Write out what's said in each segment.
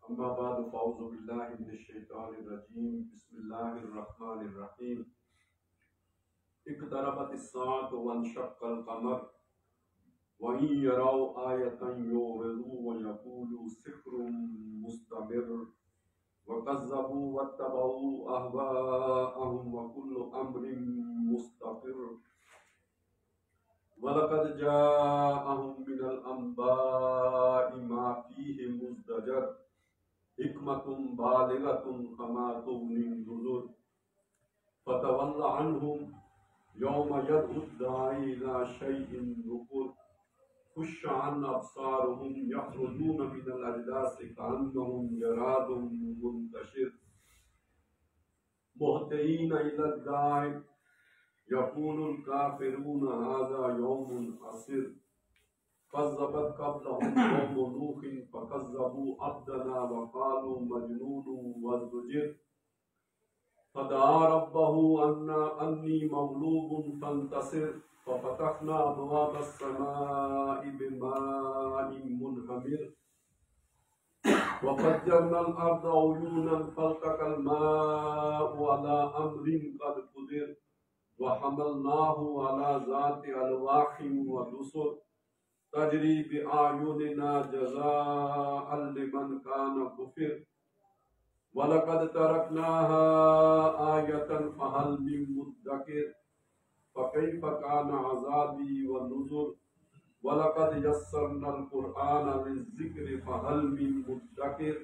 أما بعد فأعوذ بالله من الشيطان الرجيم بسم الله الرحمن الرحيم اقتربت الساعة وانشق القمر وإن يروا آية يعرضوا ويقولوا سحر مستمر وكذبوا واتبعوا أهواءهم وكل أمر مستقر ولقد جاءهم من الأنباء ما فيه مزدجر حكمة بالغة فما تغني النذر فتول عنهم يوم يدعو الداعي إلى شيء نكر خش عن أبصارهم يخرجون من الأجداث كأنهم جراد منتشر مهطعين إلى الداعي يقول الكافرون هذا يوم عسير كذبت قبلهم قوم نوح فكذبوا عبدنا وقالوا مجنون وازدجر فدعا ربه أني مغلوب فانتصر ففتحنا أبواب السماء بماء منهمر وفجرنا الأرض عيونا فالتقى الماء على أمر قد قدر وحملناه على ذات ألواح ودسر تجري بأعيننا جزاء لمن كان كفر وَلَقَدْ تَرَكْنَاهَا آيَةً فَهَلْ مِن مُدَّكِرٍ فَكَيْفَ كَانَ عَذَابِي وَنُذُرِ وَلَقَدْ يَسَّرْنَا الْقُرْآنَ لِلذِّكْرِ فَهَلْ مِن مُدَّكِرٍ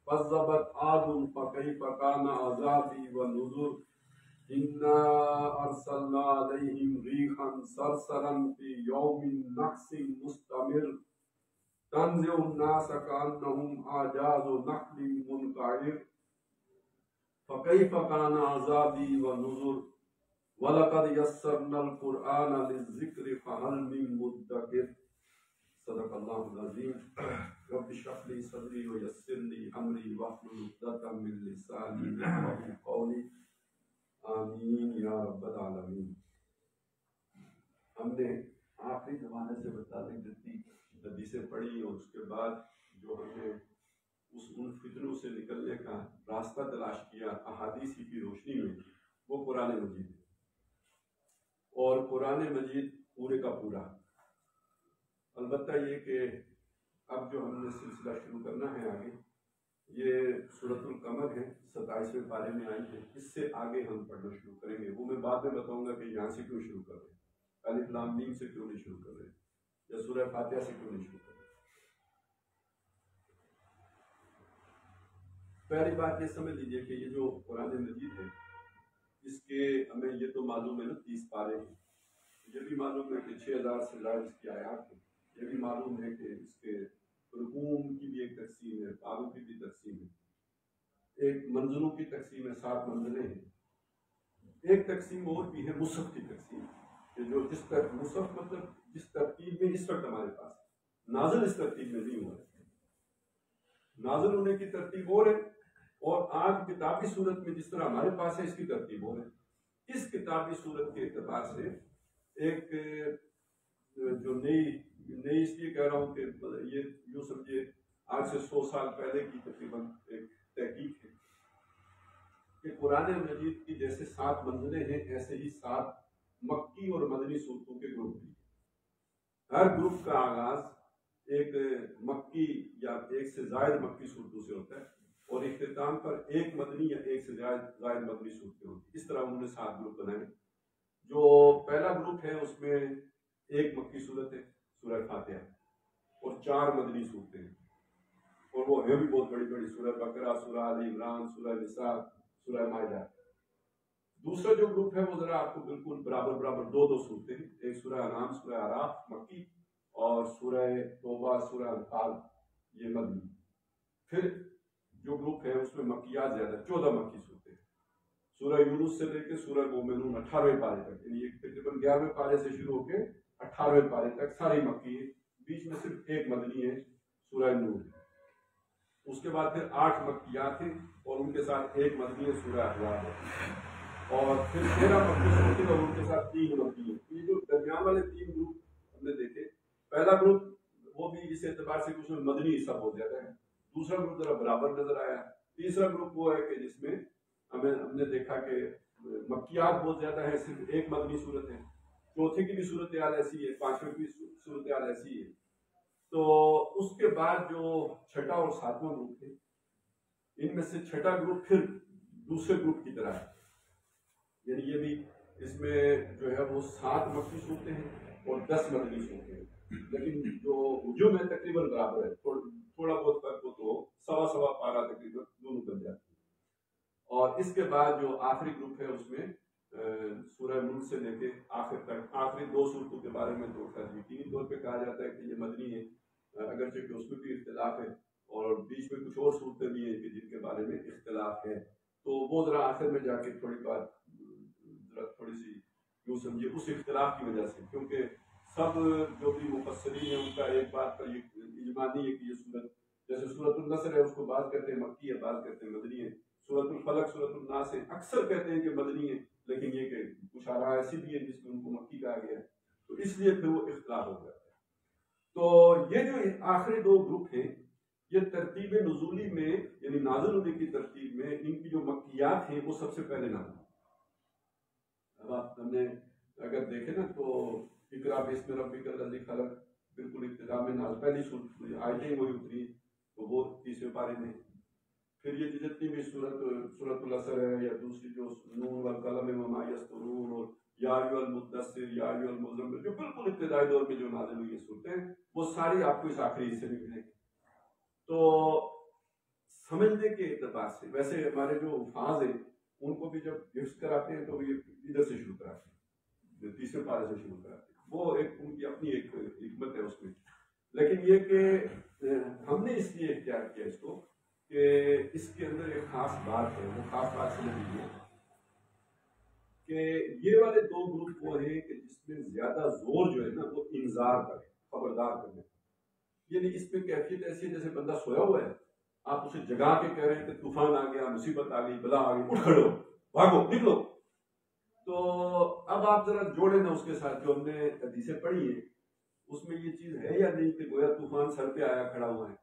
كَذَّبَتْ عَادٌ فَكَيْفَ كَانَ عَذَابِي وَنُذُرِ إِنَّا أَرْسَلْنَا عَلَيْهِمْ رِيحًا صَرْصَرًا فِي يَوْمٍ نَحْسٍ مُسْتَمِرٍّ تنزع الناس كأنهم أعجاز نخل منقعر فكيف كان عذابي ونذر ولقد يسرنا القرآن للذكر فهل من مدكر صدق الله العظيم رب اشرح لي صدري ويسر لي أمري واحلل عقدة من لساني يفقهوا قولي آمین یا رب العالمین۔ ہم نے آخری زمانے سے متعلق جتنی حدیثیں پڑھی اور اس کے بعد جو ہم نے ان فتنوں سے نکلنے کا راستہ تلاش کیا احادیث کی روشنی میں، وہ قرآن مجید ہے۔ اور قرآن مجید پورے کا پورا، البتہ یہ کہ اب جو ہم نے سلسلہ شروع کرنا ہے آگے، یہ سورۃ القمر ہے، 27ویں پارے میں آئی ہے۔ اس سے آگے ہم پڑھنا شروع کریں گے، وہ میں بعد میں بتاؤں گا کہ یہاں سے کیوں شروع کر رہے ہیں، الف لام میم سے کیوں نہیں شروع کر رہے ہیں، یا سورہ فاتحہ سے کیوں نہیں شروع کر رہے ہیں۔ پہلی بات یہ سمجھ لیجئے کہ یہ جو قرآن مجید ہے، اس کے ہمیں یہ تو معلوم ہے نا 30 پارے ہیں، یہ بھی معلوم ہے کہ 6000 سے زائد اس کی آیات ہیں، یہ بھی معلوم ہے کہ اس کے رکوع کی بھی ایک تقسیم ہے، پاروں کی بھی تقسیم ہے، ایک منزلوں کی تقسیم ہے، 7 منزلیں ہیں۔ ایک تقسیم اور بھی ہے مصحف کی تقسیم، کہ جو جس طرح مصحف مطلب جس ترتیب میں اس وقت ہمارے پاس نازل اس ترتیب میں نہیں ہوا ہے، نازل ہونے کی ترتیب اور ہے، اور آج کتابی صورت میں جس طرح ہمارے پاس ہے اس کی ترتیب اور ہے۔ اس کتابی صورت کے اعتبار سے ایک جو نئی اس لیے کہہ رہا ہوں کہ یہ یوں سمجھے آج سے 100 سال پہلے کی تقریباً ایک تحقیق ہے کہ قرآن مجید کی جیسے 7 منزلیں ہیں، ایسے ہی 7 مکی اور مدنی صورتوں کے گروپ ہیں۔ ہر گروپ کا آغاز ایک مکی یا ایک سے زائد مکی صورتوں سے ہوتا ہے، اور اختتام پر ایک مدنی یا ایک سے زائد مدنی صورتیں ہوتی ہیں۔ اس طرح انہوں نے 7 گروپ بنائے۔ جو پہلا گروپ ہے اس میں ایک مکی صورت ہے سورہ فاتحہ، اور 4 مدنی صورتیں ہیں، اور وہ ہیں بھی بہت بڑی بڑی، سورہ بقرہ، سورہ آل عمران، سورہ نساء، سورہ مائدہ۔ دوسرا جو گروپ ہے وہ ذرا آپ کو بالکل برابر 2 صورتیں ہیں، ایک سورہ انعام، سورہ اعراف مکی، اور سورہ توبہ، سورہ انفال یہ مدنی۔ پھر جو گروپ ہے اس میں مکیات زیادہ، 14 مکی صورتیں ہیں، سورہ یونس سے لے کے سورہ مومنون 18ویں پارے تک، یعنی تقریباً 11ویں پارے سے شروع ہو کے 18ویں پارے تک ساری مکی ہے، بیچ میں صرف ایک مدنی ہے سورہ نور۔ اس کے بعد پھر 8 مکیات ہیں، اور ان کے ساتھ ایک مدنی ہے سورہ احزاب ہے، اور پھر 13 مکی صورتیں اور ان کے ساتھ 3 مدنی ہیں۔ یہ جو درمیان والے 3 گروپ ہم نے دیکھے، پہلا گروپ وہ بھی اس اعتبار سے کچھ مدنی حصہ بہت زیادہ ہے، دوسرا گروپ ذرا برابر نظر آیا. تیسرا گروپ وہ ہے کہ جس میں ہم نے دیکھا کہ مکیات بہت زیادہ ہیں, صرف ایک مدنی صورت ہے, چوتھے کی بھی صورتحال ایسی ہے, پانچویں کی بھی صورتحال ایسی ہے. تو اس کے بعد جو چھٹا اور ساتواں گروپ ہے, ان میں سے چھٹا گروپ پھر دوسرے گروپ کی طرح ہے, یعنی یہ بھی اس میں جو ہے وہ 7 مکی صورتیں ہیں اور 10 مدنی صورتیں ہیں, لیکن جو ہجوم ہے تقریباً برابر ہے, تھوڑا بہت فرق ہو تو سوا پارا تقریباً دونوں بن جاتے ہیں. اور اس کے بعد جو آخری گروپ ہے اس میں سورہ ملک سے لے کے آخر تک آخری 2 صورتوں کے بارے میں تو یقینی طور پہ کہا جاتا ہے کہ یہ مدنی ہے, اگرچہ کہ اس میں بھی اختلاف ہے اور بیچ میں کچھ اور صورتیں بھی ہیں کہ جن کے بارے میں اختلاف ہے. تو وہ ذرا آخر میں جا کے تھوڑی بات ذرا تھوڑی سی یوں سمجھے اس اختلاف کی وجہ سے, کیونکہ سب جو بھی مفسرین ہیں ان کا ایک بات پر اجماع نہیں ہے کہ یہ صورت, جیسے سورۃ النصر ہے اس کو بعض کہتے ہیں مکی ہے, بعض کہتے ہیں مدنی ہے. سورۃ الفلق سورۃ الناس ہے, اکثر کہتے ہیں کہ مدنی ہے, لیکن یہ کہ کچھ آراء ایسی بھی ہے جس میں ان کو مکی کہا گیا ہے, تو اس لیے پھر وہ اختلاف ہو جاتا ہے. تو یہ جو آخری 2 گروپ ہیں یہ ترتیب نزولی میں یعنی نازل ہونے کی ترتیب میں ان کی جو مکیات ہیں وہ سب سے پہلے نازل. اب آپ ہم نے اگر دیکھیں نا تو اقرا باسم ربک الذی خلق بالکل ابتدا میں نازل, پہلی آیتیں وہی اتری تو وہ 30ویں پارے میں. پھر یہ جتنی بھی سورۃ العصر ہے یا دوسری جو نون والقلم وما یسطرون اور یا ایھا المدثر یا ایھا المزمل جو بالکل ابتدائی دور میں جو نازل ہوئی صورتیں وہ ساری آپ کو اس آخری حصے میں ملیں گی. تو سمجھنے کے اعتبار سے ویسے ہمارے جو حفاظ ہیں ان کو بھی جب حفظ کراتے ہیں تو یہ ادھر سے شروع کراتے ہیں, 30ویں پارے سے شروع کراتے ہیں, وہ ایک ان کی اپنی ایک حکمت ہے اس میں. لیکن یہ کہ ہم نے اس لیے اختیار کیا اس کو کہ اس کے اندر ایک خاص بات ہے, وہ خاص بات سمجھ لیجیے کہ یہ والے 2 گروپ وہ ہیں کہ جس میں زیادہ زور جو ہے نا وہ انذار کا ہے, خبردار کرنے. یعنی اس میں کیفیت ایسی ہے جیسے بندہ سویا ہوا ہے, آپ اسے جگا کے کہہ رہے ہیں کہ طوفان آ گیا, مصیبت آ گئی, بلا آ گئی, اٹھ کھڑو, بھاگو, نکلو. تو اب آپ ذرا جوڑے نا اس کے ساتھ جو ہم نے حدیثیں پڑھی ہیں اس میں یہ چیز ہے یا نہیں کہ گویا طوفان سر پہ آیا کھڑا ہوا ہے.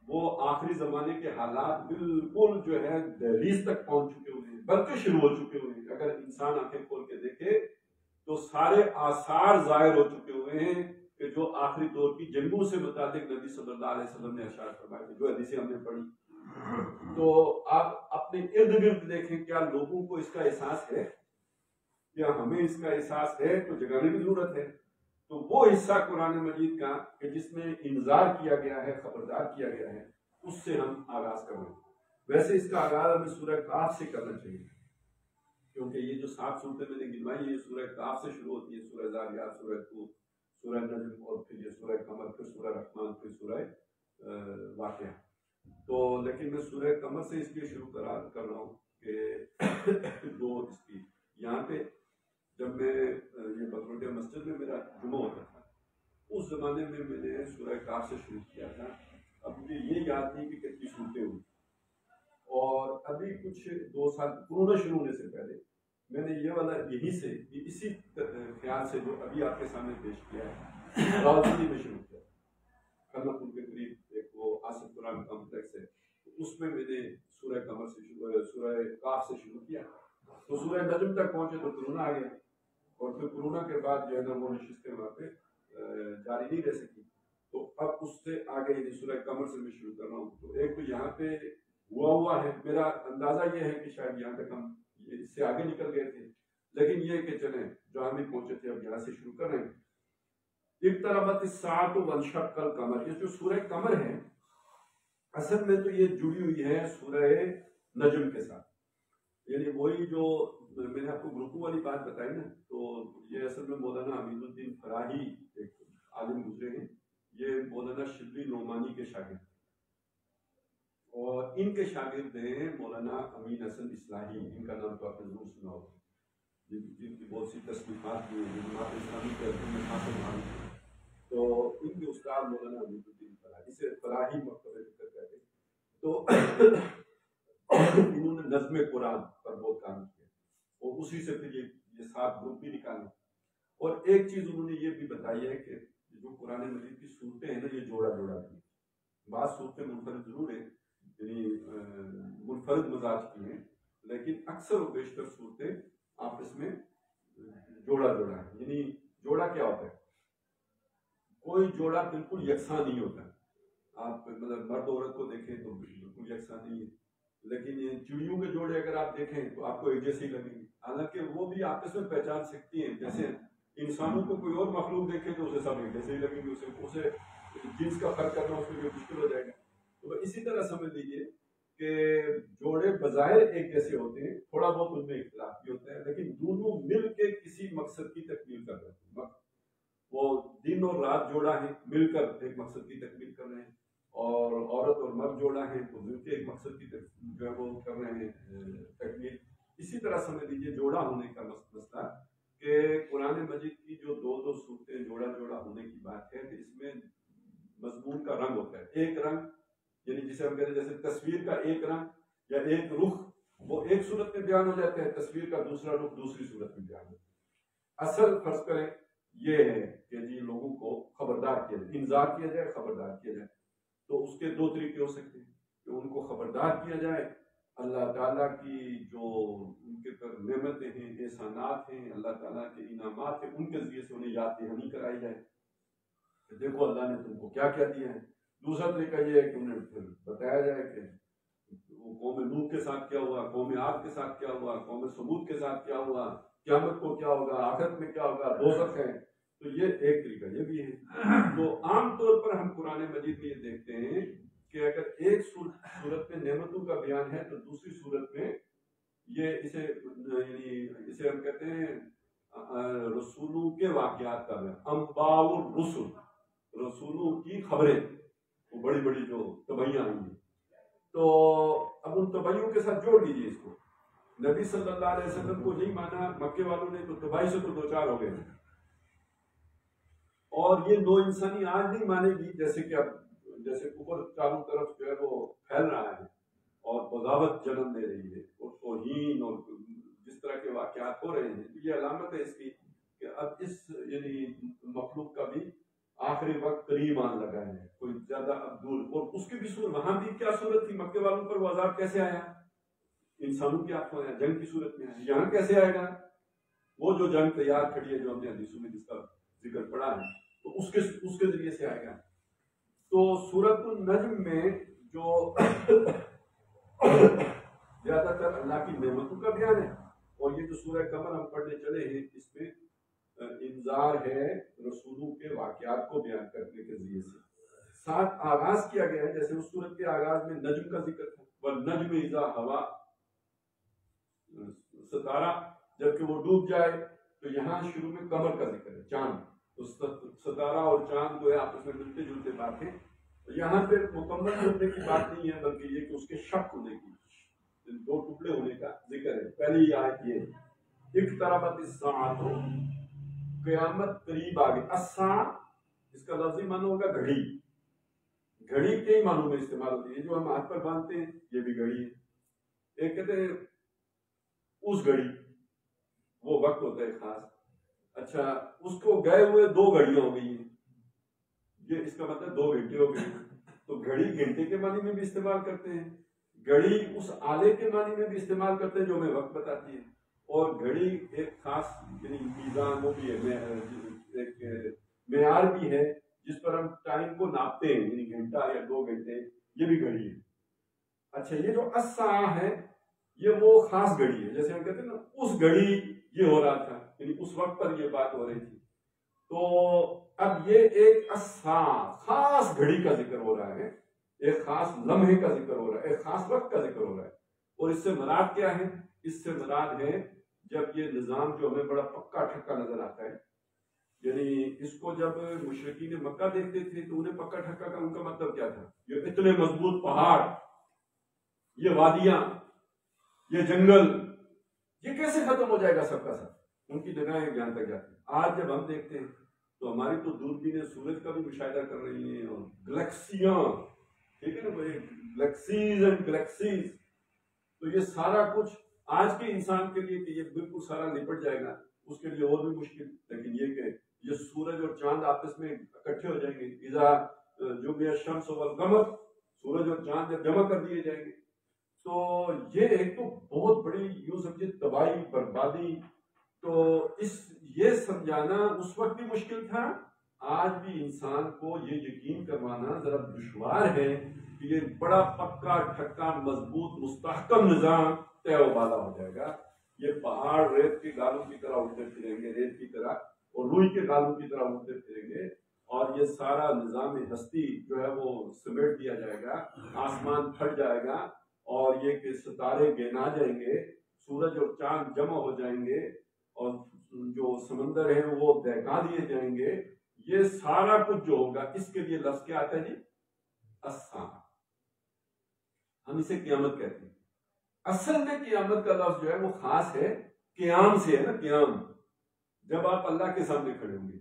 وہ آخری زمانے کے حالات بالکل جو ہے دہلیز تک پہنچ چکے ہوئے ہیں, بلکہ شروع ہو چکے ہوئے ہیں. اگر انسان آنکھیں کھول کے دیکھے تو سارے آثار ظاہر ہو چکے ہوئے ہیں کہ جو آخری دور کی جنگوں سے متعلق نبی صلی اللہ علیہ وسلم نے اشارہ فرمائے تھے, جو حدیثیں ہم نے پڑھی. تو آپ اپنے ارد گرد دیکھیں کیا لوگوں کو اس کا احساس ہے, کیا ہمیں اس کا احساس ہے, تو جگانے کی ضرورت ہے. تو وہ حصہ قرآن مجید کا کہ جس میں انذار کیا گیا ہے, خبردار کیا گیا ہے, اس سے ہم آغاز کریں. ویسے اس کا آغاز ہمیں سورہ کاف سے کرنا چاہیے, کیونکہ یہ جو 7 صورتیں میں نے گنوائی یہ سورہ کاف سے شروع ہوتی ہے, سورہ ذاریات, سورہ طور, سورہ نجم, اور پھر یہ سورہ قمر, پھر سورہ رحمان, پھر سورہ واقعہ. تو لیکن میں سورہ قمر سے اس لیے شروع کر رہا ہوں کہ 2 اس کی یہاں پہ جب میں یہ بکروٹیا مسجد میں میرا جمعہ ہوتا تھا اس زمانے میں نے سورہ کاف سے شروع کیا تھا. اب مجھے یہ یاد نہیں کہ کتنی صورتیں ہوئی, اور ابھی کچھ 2 سال کورونا شروع ہونے سے پہلے میں نے یہ والا یہی سے اسی خیال سے جو ابھی آپ کے سامنے پیش کیا ہے راولپنڈی میں شروع کیا. کھرنا پور کے قریب ایک وہ آصف قرآن کمپلیکس ہے, اس میں نے سورہ قمر سے سورہ کاف سے شروع کیا. تو سورہ نجم تک پہنچے تو کورونا آ گیا, اور پھر کورونا کے بعد جو ہے نا وہ نشستیں وہاں پہ جاری نہیں رہ سکی. تو اب اس سے آگے یعنی سورہ قمر سے میں شروع کر رہا ہوں. تو ایک تو یہاں پہ ہوا ہے, میرا اندازہ یہ ہے کہ شاید یہاں تک ہم اس سے آگے نکل گئے تھے, لیکن یہ کہ چلیں جہاں بھی پہنچے تھے اب یہاں سے شروع کر رہے ہیں. اقتربت الساعۃ وانشق القمر, یہ جو سورہ قمر ہے اصل میں تو یہ جڑی ہوئی ہے سورہ نجم کے ساتھ, یعنی وہی جو میں نے آپ کو گروپوں والی بات بتائی نا, تو یہ اصل میں مولانا حمید الدین فراہی ایک عالم گزرے ہیں, یہ مولانا شبلی نعمانی کے شاگرد, اور ان کے شاگرد ہیں مولانا امین حسن اصلاحی, ان کا نام تو آپ نے ضرور سنا ہوگا, جن کی بہت سی تصنیفات بھی ہیں, جماعت اسلامی کے میں حاصل ہیں. تو ان کے استاد مولانا حمید الدین فراہی, اسے فراہی مکتبہ ذکر کہتے ہیں. تو انہوں نے نظم قرآن پر بہت کام کیا, اور اسی سے پھر یہ 7 گروپ بھی نکالے. اور ایک چیز انہوں نے یہ بھی بتائی ہے کہ جو قرآن مجید کی صورتیں ہیں نا یہ جوڑا جوڑا دی, بعض صورتیں منفرد ضرور ہیں، یعنی منفرد مزاج کی ہیں، لیکن اکثر و بیشتر صورتیں آپس میں جوڑا جوڑا ہے. یعنی جوڑا کیا ہوتا ہے؟ کوئی جوڑا بالکل یکساں نہیں ہوتا. آپ مطلب مرد عورت کو دیکھیں تو بالکل یکساں نہیں ہے، لیکن یہ چڑیوں کے جوڑے اگر آپ دیکھیں تو آپ کو ایک جیسے ہی لگیں گے، حالانکہ وہ بھی آپس میں پہچان سکتی ہیں. جیسے انسانوں کو کوئی اور مخلوق دیکھے تو اسے سب ایک جیسے ہی لگیں گے، اسے جنس کا فرق کرنا اس کے لیے مشکل ہو جائے گا. تو اسی طرح سمجھ لیجیے کہ جوڑے بظاہر ایک جیسے ہوتے ہیں، تھوڑا بہت ان میں اختلاف بھی ہوتا ہے، لیکن دونوں مل کے کسی مقصد کی تکمیل کر رہے ہیں. وہ دن اور رات جوڑا ہے، مل کر ایک مقصد کی تکمیل کر رہے ہیں، اور عورت اور مرد جوڑا ہے تو مل کے ایک مقصد کی جو ہے وہ کر رہے ہیں تکمیل. اسی طرح سمجھ لیجیے جوڑا ہونے کا مسئلہ کہ قرآن مجید کی جو دو صورتیں جوڑا جوڑا ہونے کی بات ہے کہ اس میں مضمون کا رنگ ہوتا ہے. ایک رنگ یعنی جسے ہم کہتے ہیں جیسے تصویر کا ایک رنگ یا ایک رخ وہ ایک صورت میں بیان ہو جاتا ہے، تصویر کا دوسرا رخ دوسری صورت میں بیان ہوتا ہے. اصل فرض کریں یہ ہے کہ جی لوگوں کو خبردار کیا جائے، انذار کیا جائے، خبردار کیا جائے. تو اس کے دو طریقے ہو سکتے ہیں کہ ان کو خبردار کیا جائے، اللہ تعالیٰ کی جو ان کے پر نعمتیں ہیں، احسانات ہیں، اللہ تعالیٰ کے انعامات ہیں، ان کے ذریعے سے انہیں یاد دہانی کرائی جائے کہ دیکھو اللہ نے تم کو کیا کیا دیا ہے. دوسرا طریقہ یہ ہے کہ انہیں پھر بتایا جائے کہ قوم نوح کے ساتھ کیا ہوا، قوم عاد کے ساتھ کیا ہوا، قوم ثمود کے ساتھ کیا ہوا، قیامت کو کیا ہوگا، آخرت میں کیا ہوگا، دوزخ ہے. تو یہ ایک طریقہ یہ بھی ہے. تو عام طور پر ہم قرآن مجید میں یہ دیکھتے ہیں کہ اگر ایک صورت میں نعمتوں کا بیان ہے تو دوسری صورت میں یہ اسے ہم کہتے ہیں رسولوں کے واقعات کا بیان، انباء الرسل، رسولوں کی خبریں، وہ بڑی بڑی جو تبعیاں آئی ہیں. تو اب ان تبعیوں کے ساتھ جوڑ لیجیے اس کو. نبی صلی اللہ علیہ وسلم کو یہی مانا مکے والوں نے تو تباہی سے تو دوچار ہو گئے ہیں، اور یہ نو انسانی آج نہیں مانے گی. جیسے کہ اب جیسے کفر چاروں طرف جو ہے وہ پھیل رہا ہے اور بغاوت جنم دے رہی ہے اور توہین اور جس طرح کے واقعات ہو رہے ہیں، یہ علامت ہے اس کی کہ اب اس یعنی مخلوق کا بھی آخری وقت قریب آن لگا ہے، کوئی زیادہ اب دور. اور اس کی بھی صورت وہاں بھی کیا صورت تھی، مکے والوں پر وہ عذاب کیسے آیا، انسانوں کی آنکھوں آیا، جنگ کی صورت میں آیا. یہاں کیسے آئے گا، وہ جو جنگ تیار کھڑی ہے جو ہم نے حدیثوں میں جس کا ذکر پڑا ہے تو اس کے ذریعے سے آئے گا. تو سورۃ النجم میں جو زیادہ تر اللہ کی نعمتوں کا بیان ہے، اور یہ جو سورہ قمر ہم پڑھنے چلے ہیں اس میں انذار ہے رسولوں کے واقعات کو بیان کرنے کے ذریعے سے. ساتھ آغاز کیا گیا ہے، جیسے اس سورت کے آغاز میں نجم کا ذکر تھا، وَالنَّجْمِ إِذَا هَوَىٰ، ستارہ جبکہ وہ ڈوب جائے. تو یہاں شروع میں قمر کا ذکر ہے، چاند. تو ستارہ اور چاند جو ہے آپس میں ملتے جلتے بات ہے. یہاں پہ مکمل ہونے کی بات نہیں ہے بلکہ یہ کہ اس کے شق ہونے کی، دو ٹکڑے ہونے کا ذکر ہے. پہلی آیت یہ اقتربت الساعۃ، قیامت قریب آ گئی. الساعۃ اس کا لفظی معنی ہوگا گھڑی. گھڑی کئی معنوں میں استعمال ہوتی ہے، جو ہم ہاتھ پر باندھتے ہیں یہ بھی گھڑی ہے. ایک کہتے ہیں اس گھڑی، وہ وقت ہوتا ہے خاص. اچھا اس کو گئے ہوئے 2 گھڑیاں ہو گئی ہیں، یہ اس کا مطلب 2 گھنٹے ہو گئے. تو گھڑی گھنٹے کے معنی میں بھی استعمال کرتے ہیں، گھڑی اس آلے کے معنی میں بھی استعمال کرتے ہیں جو ہمیں وقت بتاتی ہے. اور گھڑی ایک خاص یعنی میزان وہ بھی ہے، ایک معیار بھی ہے جس پر ہم ٹائم کو ناپتے ہیں، یعنی گھنٹہ یا 2 گھنٹے، یہ بھی گھڑی ہے. اچھا یہ جو الساعہ ہے یہ وہ خاص گھڑی ہے، جیسے ہم کہتے ہیں نا اس گھڑی یہ ہو رہا تھا، یعنی اس وقت پر یہ بات ہو رہی تھی. تو اب یہ ایک الساعہ خاص گھڑی کا ذکر ہو رہا ہے، ایک خاص لمحے کا ذکر ہو رہا ہے، ایک خاص وقت کا ذکر ہو رہا ہے. اور اس سے مراد کیا ہے، اس سے مراد ہے جب یہ نظام جو ہمیں بڑا پکا ٹھکا نظر آتا ہے، یعنی اس کو جب مشرکین مکہ دیکھتے تھے تو انہیں پکا ٹھکا کا ان کا مطلب کیا تھا، یہ اتنے مضبوط پہاڑ، یہ وادیاں، یہ جنگل، یہ کیسے ختم ہو جائے گا سب کا سب. ان کی جگہیں جہاں تک جاتی ہیں. آج جب ہم دیکھتے ہیں تو ہماری تو دوربینیں سورج کا بھی مشاہدہ کر رہی ہیں اور گلیکسیاں، ٹھیک ہے نا، گلیکسیز اینڈ گلیکسیز. تو یہ سارا کچھ آج کے انسان کے لیے کہ یہ بالکل سارا نپٹ جائے گا، اس کے لیے اور بھی مشکل. لیکن یہ کہ یہ سورج اور چاند آپس میں اکٹھے ہو جائیں گے. اذا جو بھی الشمس والقمر، سورج اور چاند جب جمع کر دیے جائیں گے تو یہ ایک تو بہت بڑی یوں سمجھے تباہی بربادی. تو یہ سمجھانا اس وقت بھی مشکل تھا، آج بھی انسان کو یہ یقین کروانا ذرا دشوار ہے کہ یہ بڑا پکا ٹھکا مضبوط مستحکم نظام طے و بالا ہو جائے گا. یہ پہاڑ ریت کے گالوں کی طرح اٹھتے پھریں گے، ریت کی طرح اور روئی کے گالوں کی طرح اٹھتے پھریں گے، اور یہ سارا نظام ہستی جو ہے وہ سمیٹ دیا جائے گا، آسمان پھٹ جائے گا، اور یہ کہ ستارے گنا جائیں گے، سورج اور چاند جمع ہو جائیں گے، اور جو سمندر ہیں وہ دہکا دیے جائیں گے. یہ سارا کچھ جو ہوگا اس کے لیے لفظ کیا آتا ہے جی؟ الساعہ. ہم اسے قیامت کہتے ہیں. اصل میں قیامت کا لفظ جو ہے وہ خاص ہے، قیام سے ہے نا، قیام جب آپ اللہ کے سامنے کھڑے ہوں گے.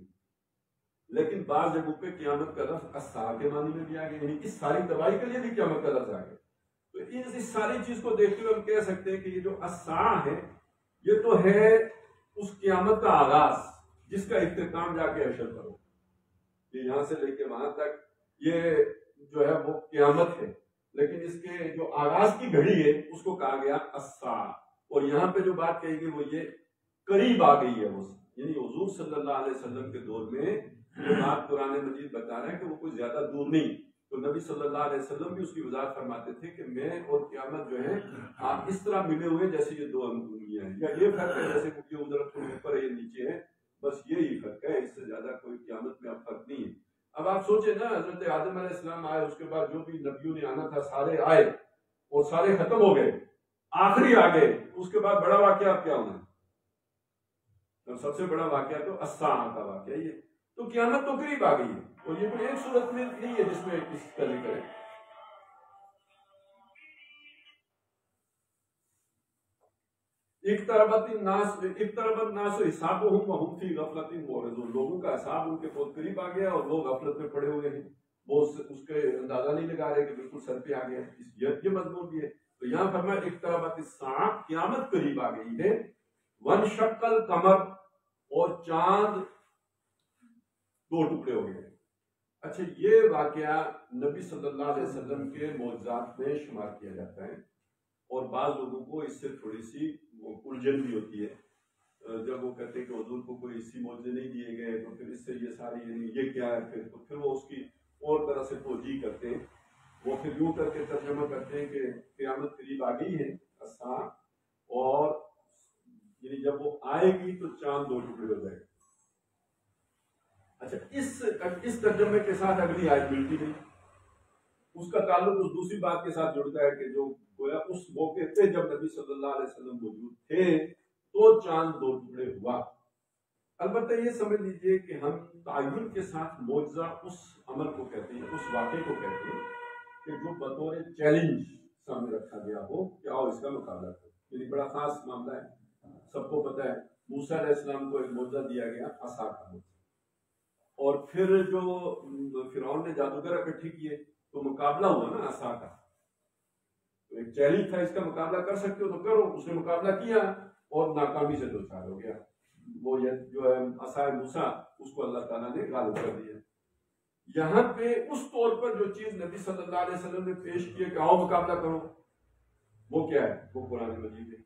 لیکن بعض جگہوں پہ قیامت کا لفظ الساعہ کے معنی میں بھی آ گیا، یعنی اس ساری تباہی کے لیے بھی قیامت کا لفظ آ گیا. تو اس ساری چیز کو دیکھتے ہوئے ہم کہہ سکتے ہیں کہ یہ جو الساعہ ہے یہ تو ہے اس قیامت کا آغاز جس کا اختتام جا کے حشر پر ہو. یہاں سے لے کے وہاں تک یہ جو ہے وہ قیامت ہے، لیکن اس کے جو آغاز کی گھڑی ہے اس کو کہا گیا الساعہ. اور یہاں پہ جو بات کہی گئی وہ یہ قریب آ گئی ہے، یعنی حضور صلی اللہ علیہ وسلم کے دور میں جو بات قرآن مجید بتا رہا ہے کہ وہ کوئی زیادہ دور نہیں. تو نبی صلی اللہ علیہ وسلم بھی اس کی وضاحت فرماتے تھے کہ میں اور قیامت جو ہے آپ اس طرح ملے ہوئے جیسے یہ دو انگلیاں ہیں، یا یہ فرق ہے جیسے کہ ادھر اوپر ہے یہ نیچے ہے، بس یہی فرق ہے، اس سے زیادہ کوئی قیامت میں اب فرق نہیں ہے. اب آپ سوچیں نا، حضرت آدم علیہ السلام آئے، اس کے بعد جو بھی نبیوں نے آنا تھا سارے آئے اور سارے ختم ہو گئے، آخری آ گئے، اس کے بعد بڑا واقعہ کیا ہونا ہے؟ سب سے بڑا واقعہ تو الساعہ کا واقعہ یہ. تو قیامت تو قریب آ گئی ہے، اور یہ کوئی ایک صورت میں نہیں ہے جس میں اس کا ذکر ہے. اقتربت الناس حسابهم وهم في غفلة معرضون. لوگوں کا حساب ان کے بہت قریب آ گیا اور لوگ غفلت میں پڑے ہوئے ہیں، وہ اس کے اندازہ نہیں لگا رہے کہ بالکل سر پہ آ گیا. یہ مضمون بھی ہے. تو یہاں فرمایا اقتربت الساعہ، قیامت قریب آ گئی ہے. وانشق القمر، اور چاند دو ٹکڑے ہو گئے. اچھا، یہ واقعہ نبی صلی اللہ علیہ وسلم کے معجزات میں شمار کیا جاتا ہے، اور بعض لوگوں کو اس سے تھوڑی سی الجھن بھی ہوتی ہے جب وہ کہتے ہیں کہ حضور کو کوئی اسی معجزے نہیں دیے گئے تو پھر اس سے یہ ساری یعنی یہ کیا ہے، پھر وہ اس کی اور طرح سے توجیہ کرتے ہیں. وہ پھر یوں کر کے ترجمہ کرتے ہیں کہ قیامت قریب آ گئی ہے الساعہ، اور یعنی جب وہ آئے گی تو چاند دو ٹکڑے ہو جائے گا. اچھا، اس ترجمے کے ساتھ اگلی آیت ملتی نہیں، اس کا تعلق اس دوسری بات کے ساتھ جڑتا ہے کہ جو گویا اس موقع پہ جب نبی صلی اللہ علیہ وسلم موجود تھے تو چاند دو ٹکڑے ہوا. البتہ یہ سمجھ لیجئے کہ ہم تعین کے ساتھ معجزہ اس عمل کو کہتے ہیں، اس واقعے کو کہتے ہیں کہ جو بطور چیلنج سامنے رکھا گیا ہو کہ آؤ اس کا مقابلہ کرو. یعنی بڑا خاص معاملہ ہے، سب کو پتہ ہے موسیٰ علیہ السلام کو ایک معجزہ دیا گیا، عصا کا معجزہ، اور پھر جو فرعون نے جادوگر اکٹھے کیے تو مقابلہ ہوا نا عصا کا. تو ایک چیلنج تھا، اس کا مقابلہ کر سکتے ہو تو کرو. اس نے مقابلہ کیا اور ناکامی سے دوچار ہو گیا. وہ جو ہے عصا موسیٰ، اس کو اللہ تعالیٰ نے غالب کر دیا. یہاں پہ اس طور پر جو چیز نبی صلی اللہ علیہ وسلم نے پیش کی کہ آؤ مقابلہ کرو، وہ کیا ہے؟ وہ قرآن مجید ہے.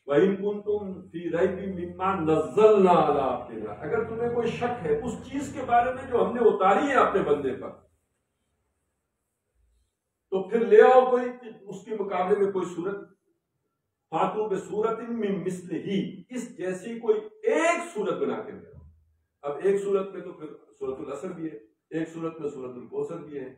وَإِن كُنتُمْ فِي رَيْبٍ مِّمَّا نَزَّلْنَا عَلَىٰ عَبْدِنَا، اگر تمہیں کوئی شک ہے اس چیز کے بارے میں جو ہم نے اتاری ہے اپنے بندے پر، تو پھر لے آؤ کوئی اس کے مقابلے میں کوئی صورت. فَاتُوا بِصُورَةٍ مِّن مِّثْلِهِ، اس جیسی کوئی ایک صورت بنا کے لے آؤ. اب ایک صورت میں تو پھر سورۃ العصر بھی ہے، ایک صورت میں سورۃ الکوثر بھی ہے،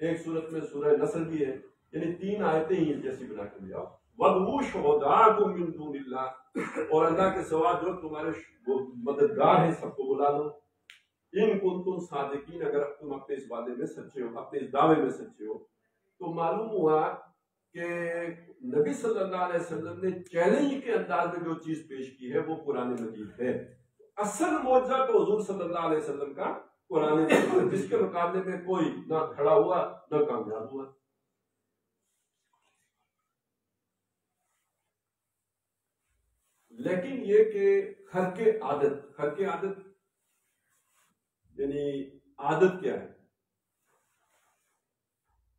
ایک صورت میں سورہ نصر بھی ہے، یعنی تین آیتیں ہی جیسی بنا کے لے آؤ. وَادْعُوا شُهَدَاءَكُم مِّن دُونِ اللَّهِ، اور اللہ کے سوا جو تمہارے مددگار ہیں سب کو بلا لو. ان کنتم صادقین، اگر تم اپنے اس وعدے میں سچے ہو، اپنے اس دعوے میں سچے ہو. تو معلوم ہوا کہ نبی صلی اللہ علیہ وسلم نے چیلنج کے انداز میں جو چیز پیش کی ہے وہ قرآن مجید ہے. اصل معجزہ تو حضور صلی اللہ علیہ وسلم کا قرآن مجید ہے، جس کے مقابلے میں کوئی نہ کھڑا ہوا نہ کامیاب ہوا. لیکن یہ کہ خرق عادت یعنی عادت کیا ہے؟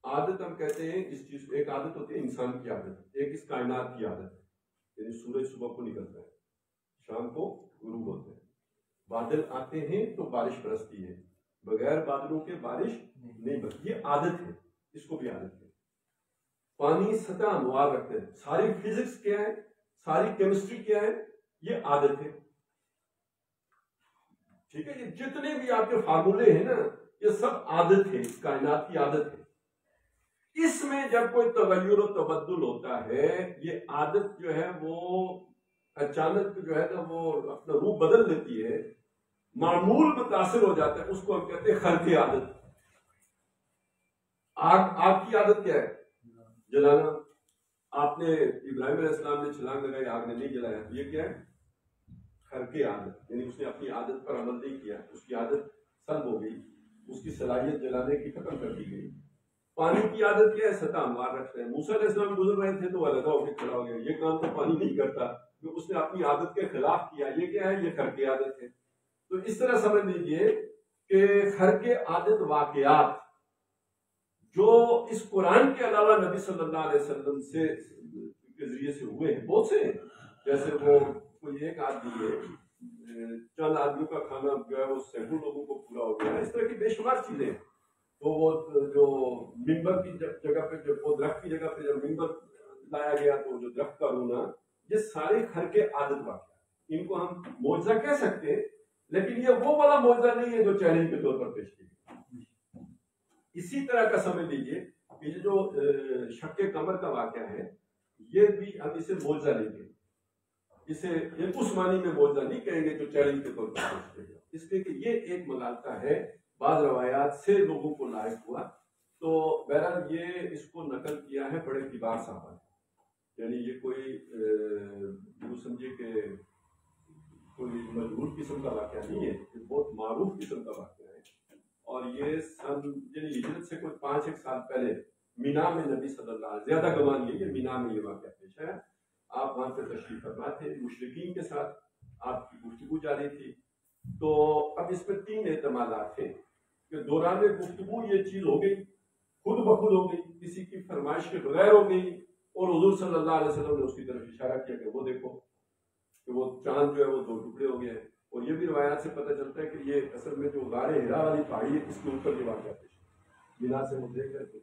عادت ہم کہتے ہیں اس چیز، ایک عادت ہوتی ہے انسان کی عادت، ایک اس کائنات کی عادت ہے، یعنی سورج صبح کو نکلتا ہے، شام کو غروب ہوتا ہے، بادل آتے ہیں تو بارش برستی ہے، بغیر بادلوں کے بارش نہیں برستی، یہ عادت ہے، اس کو بھی عادت ہے۔ پانی سطح ہموار رکھتے ہیں، ساری فزکس کیا ہے، ساری کیمسٹری کیا ہے، یہ عادت ہے، ٹھیک ہے۔ یہ جتنے بھی آپ کے فارمولے ہیں نا، یہ سب عادت ہے، اس کائنات کی عادت ہے۔ اس میں جب کوئی تغیر و تبدل ہوتا ہے، یہ عادت جو ہے وہ اچانک جو ہے نا وہ اپنا روپ بدل لیتی ہے، معمول متاثر ہو جاتا ہے، اس کو ہم کہتے ہیں خرق عادت۔ آگ کی عادت کیا ہے؟ جلانا۔ آپ نے ابراہیم علیہ السلام نے چھلانگ لگائی، آگ نے نہیں جلایا، یہ کیا ہے؟ خرق عادت، یعنی اس نے اپنی عادت پر عمل نہیں کیا، اس کی عادت سلب ہو گئی، اس کی صلاحیت جلانے کی ختم کر دی گئی۔ پانی کی عادت کیا ہے؟ سطح ہموار رکھتے ہیں۔ موسیٰ علیہ السلام گزر رہے تھے تو علیحدہ ہو کے کھڑا ہو گیا، یہ کام تو پانی نہیں کرتا، اس نے اپنی عادت کے خلاف کیا، یہ کیا ہے؟ یہ خرق عادت ہے۔ تو اس طرح سمجھ لیجئے کہ خرق عادت واقعات جو اس قرآن کے علاوہ نبی صلی اللہ علیہ وسلم سے کے ذریعے سے ہوئے ہیں، بہت سے ہیں، جیسے وہ کوئی ایک آدمی ہے، چند آدمیوں کا کھانا جو ہے وہ سینکڑوں لوگوں کو پورا ہو گیا، اس طرح کی بے شمار چیزیں ہیں۔ تو وہ جو منبر کی جگہ پہ، جب وہ درخت کی جگہ پہ جب منبر لایا گیا تو جو درخت کا رونا، یہ سارے خرق عادت واقع، ان کو ہم معجزہ کہہ سکتے ہیں، لیکن یہ وہ والا معجزہ نہیں ہے جو چیلنج کے طور پر پیش کیا۔ اسی طرح کا سمجھ لیجیے کہ یہ جو شق قمر کا واقعہ ہے، یہ بھی ہم اسے معجزہ نہیں کہیں گے، اسے اس معنی میں معجزہ نہیں کہیں گے جو چیلنج کے طور پر پیش کیا گیا، اس لیے کہ یہ ایک مغالطہ ہے، بعض روایات سے لوگوں کو لاحق ہوا۔ تو بہرحال یہ اس کو نقل کیا ہے بڑے کبار صحابہ، یعنی یہ کوئی یوں سمجھے کہ کوئی مجبور قسم کا واقعہ نہیں ہے، یہ بہت معروف قسم کا واقعہ ہے۔ اور یہ سن یعنی ہجرت سے کوئی 5-1 سال پہلے مینا میں نبی صلی اللہ علیہ وسلم، زیادہ گمان نہیں ہے، مینا میں یہ واقعہ پیش ہے۔ آپ وہاں پہ تشریف فرما تھے، مشرکین کے ساتھ آپ کی گفتگو جاری تھی۔ تو اب اس میں 3 احتمالات ہیں کہ دوران گفتگو یہ چیز ہو گئی، خود بخود ہو گئی، کسی کی فرمائش کے بغیر ہو گئی، اور حضور صلی اللہ علیہ وسلم نے اس کی طرف اشارہ کیا کہ وہ دیکھو کہ وہ چاند جو ہے وہ 2 ٹکڑے ہو گیا ہے۔ اور یہ بھی روایات سے پتہ چلتا ہے کہ یہ اصل میں جو غار حرا والی پہاڑی ہے، اس کے اوپر یہ واقعہ پیش ہے، مینا سے ہم دیکھ رہے تھے،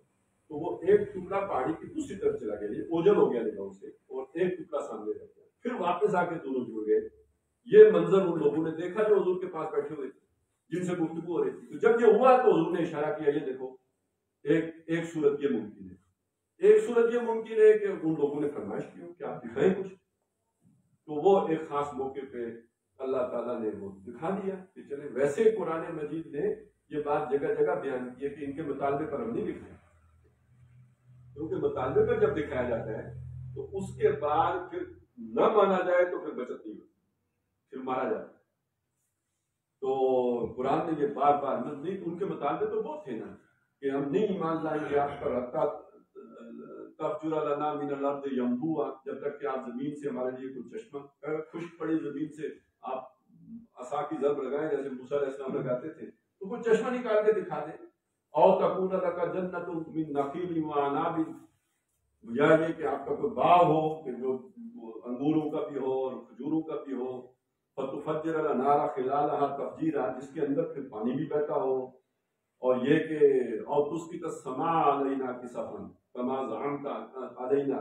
تو وہ ایک ٹکڑا پہاڑی کی دوسری طرف چلا گیا، یہ اوجل ہو گیا نگاہوں سے، اور ایک ٹکڑا سامنے رہ گیا، پھر واپس آ کے دونوں جڑ گئے۔ یہ منظر ان لوگوں نے دیکھا جو حضور کے پاس بیٹھے ہوئے تھے، جن سے گفتگو ہو رہی تھی۔ تو جب یہ ہوا تو حضور نے اشارہ کیا، یہ دیکھو ایک صورت یہ ممکن ہے، ایک صورت یہ ممکن ہے کہ ان لوگوں نے فرمائش کی ہو کہ آپ دکھائیں کچھ، تو وہ ایک خاص موقع پہ اللہ تعالیٰ نے وہ دکھا دیا کہ چلے۔ ویسے قرآن مجید نے یہ بات جگہ جگہ بیان کی ہے کہ ان کے مطالبے پر ہم نہیں دکھائیں، کیونکہ مطالبے پر جب دکھایا جاتا ہے تو اس کے بعد پھر نہ مانا جائے تو پھر بچت نہیں ہوتی، پھر مارا جاتا ہے۔ تو قرآن نے یہ بار بار نہیں، ان کے مطالبے تو بہت تھے نا کہ ہم نہیں ایمان لائیں گے آپ پر حتیٰ تفجر لنا من الارض ينبوعا، جب تک کہ آپ زمین سے ہمارے لیے کوئی چشمہ، خشک پڑی زمین سے آپ عصا کی ضرب لگائیں جیسے موسیٰ علیہ السلام لگاتے تھے، تو کوئی چشمہ نکال کے دکھا دیں، او تکون لک جنۃ من نخیل وعناب، یا یہ کہ آپ کا کوئی باغ ہو کہ جو انگوروں کا بھی ہو اور کھجوروں کا بھی ہو، فتفجر الانہار خلالها تفجیرا، جس کے اندر پھر پانی بھی بہتا ہو، اور یہ کہ او تسقط السماء علینا کسفا کما زعمت علینا،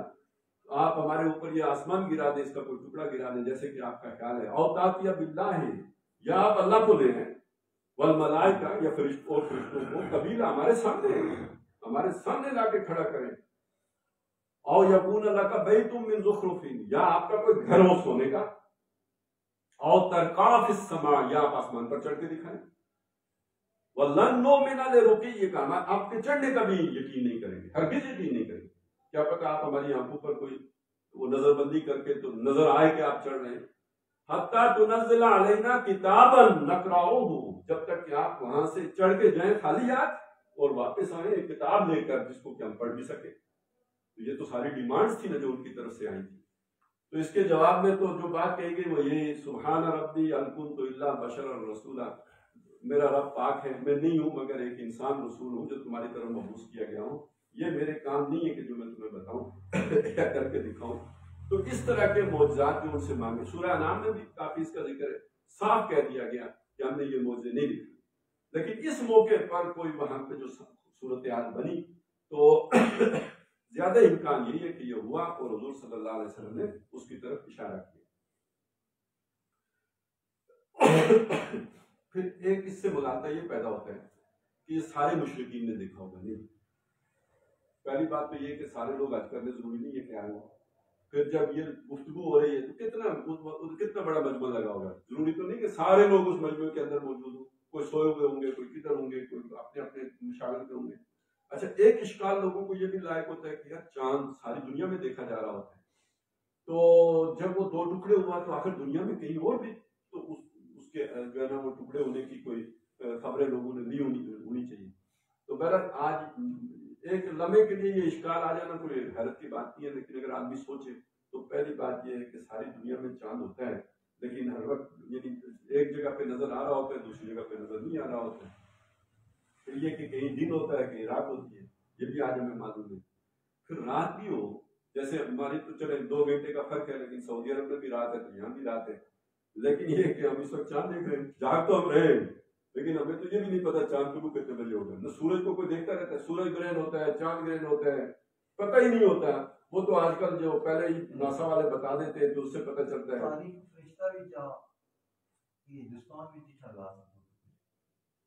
آپ ہمارے اوپر یہ آسمان گرا دیں، اس کا کوئی ٹکڑا گرا دیں جیسے کہ آپ کا خیال ہے، او تاتی باللہ، یا آپ اللہ کو لے ہیں، والملائکہ، یا فرشتوں کو قبیلہ ہمارے سامنے لا کے کھڑا کریں، او یکون لک بیت من زخرف، یا آپ کا کوئی گھر ہو سونے کا، او ترقا فی السماء، یا آپ آسمان پر چڑھ کے دکھائیں، وَلَن نُؤْمِنَ لِرُقِيِّكَ، ہم آپ کے چڑھنے کا بھی یقین نہیں کریں گے، ہرگز یقین نہیں کریں گے، کیا پتہ آپ ہماری آنکھوں پر کوئی وہ نظر بندی کر کے تو نظر آئے کہ آپ چڑھ رہے ہیں، حَتَّى تُنَزِّلَ عَلَيْنَا كِتَابًا نَقْرَؤُهُ، جب تک کہ آپ وہاں سے چڑھ کے جائیں خالی ہاتھ اور واپس آئیں ایک کتاب لے کر جس کو کہ ہم پڑھ بھی سکیں۔ تو یہ تو ساری ڈیمانڈز تھی نا جو ان کی طرف سے آئی تھی۔ تو اس کے جواب میں تو جو بات کہی گئی وہ یہ سبحان ربی ان کنت الا بشرا رسولا، میرا رب پاک ہے، میں نہیں ہوں مگر ایک انسان رسول ہوں جو تمہاری طرف مبعوث کیا گیا ہوں، یہ میرے کام نہیں ہے کہ جو میں تمہیں بتاؤں یا کر کے دکھاؤں۔ تو اس طرح کے معجزات جو ان سے مانگے، سورہ انعام میں بھی کافی اس کا ذکر ہے، صاف کہہ دیا گیا کہ ہم نے یہ معجزے نہیں دکھائے۔ لیکن اس موقع پر کوئی وہاں پہ جو صورتحال بنی تو زیادہ امکان یہی ہے کہ یہ ہوا اور حضور صلی اللہ علیہ وسلم نے اس کی طرف اشارہ کیا۔ پھر ایک اس سے مغالطہ یہ پیدا ہوتا ہے کہ یہ سارے مشرکین نے دیکھا ہوگا، نہیں۔ پہلی بات تو یہ کہ سارے لوگ حج کرنے ضروری نہیں ہے، کیا ہے۔ پھر جب یہ گفتگو ہو رہی ہے تو کتنا بڑا مجمع لگا ہوگا، ضروری تو نہیں کہ سارے لوگ اس مجمع کے اندر موجود ہوں، کوئی سوئے ہوئے ہوں گے، کوئی کدھر ہوں گے، کوئی اپنے اپنے مشاغل پہ ہوں گے۔ اچھا، ایک اشکال لوگوں کو یہ بھی لائق ہوتا ہے کہ یار چاند ساری دنیا میں دیکھا جا رہا ہوتا ہے، تو جب وہ 2 ٹکڑے ہوا تو آخر دنیا میں کہیں اور بھی تو اس کے جو ہے نا وہ ٹکڑے ہونے کی کوئی خبریں لوگوں نے نہیں ہونی چاہیے۔ تو بہرحال آج ایک لمحے کے لیے یہ اشکال آ جانا کوئی حیرت کی بات نہیں ہے، لیکن اگر آدمی سوچے تو پہلی بات یہ ہے کہ ساری دنیا میں چاند ہوتا ہے، لیکن ہر وقت یعنی ایک جگہ پہ نظر آ رہا ہوتا ہے، دوسری جگہ پہ نظر نہیں آ رہا ہوتا ہے۔ پھر یہ کہ کہیں دن ہوتا ہے، کہیں رات ہوتی ہے، یہ بھی آج ہمیں معلوم ہے۔ پھر رات بھی ہو، جیسے ہماری تو چلے 2 گھنٹے کا فرق ہے، لیکن سعودی عرب میں بھی رات ہے تو یہاں بھی رات ہے۔ لیکن یہ کہ ہم اس وقت چاند دیکھ رہے ہیں، جاگ تو ہم رہے ہیں، لیکن ہمیں تو یہ بھی نہیں پتا چاند طلوع کتنے بجے ہوگا۔ نہ سورج کو کوئی دیکھتا رہتا ہے، سورج گرہن ہوتا ہے، چاند گرہن ہوتا ہے، پتہ ہی نہیں ہوتا۔ وہ تو آج کل جو پہلے ہی ناسا والے بتا دیتے ہیں تو اس سے پتہ چلتا ہے۔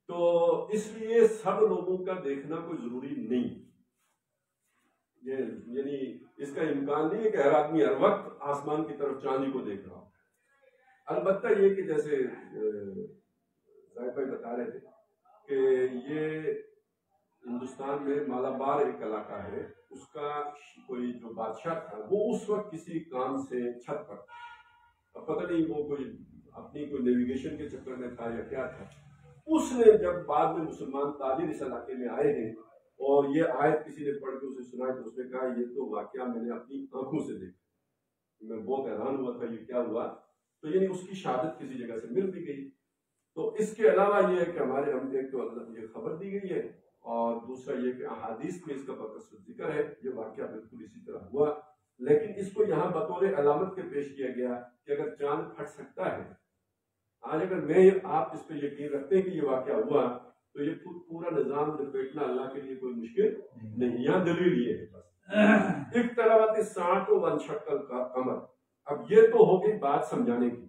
تو اس لیے سب لوگوں کا دیکھنا کوئی ضروری نہیں، یعنی اس کا امکان نہیں ہے کہ ہر آدمی ہر وقت آسمان کی طرف چاندی کو دیکھ رہا ہو۔ البتہ یہ کہ جیسے ظاہر بھائی بتا رہے تھے کہ یہ ہندوستان میں مالابار ایک علاقہ ہے، اس کا کوئی جو بادشاہ تھا وہ اس وقت کسی کام سے چھت پر، اب پتہ نہیں وہ کوئی اپنی کوئی نیویگیشن کے چکر میں تھا یا کیا تھا، اس نے جب بعد میں مسلمان تاجر اس علاقے میں آئے ہیں اور یہ آیت کسی نے پڑھ کے اسے سنائی تو اس نے کہا یہ تو واقعہ میں نے اپنی آنکھوں سے دیکھا، میں بہت حیران ہوا تھا یہ کیا ہوا۔ تو یعنی اس کی شہادت کسی جگہ سے مل بھی گئی۔ تو اس کے علاوہ یہ ہے کہ ہمارے ہم ایک تو یہ خبر دی گئی ہے اور دوسرا یہ کہ احادیث میں اس کا بکثرت ذکر ہے، یہ واقعہ بالکل اسی طرح ہوا، لیکن اس کو یہاں بطور علامت کے پیش کیا گیا کہ اگر چاند پھٹ سکتا ہے، آج اگر میں آپ اس پہ یقین رکھتے ہیں کہ یہ واقعہ ہوا تو یہ پورا نظام لپیٹنا اللہ کے لیے کوئی مشکل نہیں۔ یہاں دلیل یہ ہے بس اقتربت الساعۃ وانشق القمر۔ اب یہ تو ہو گئی بات سمجھانے کی،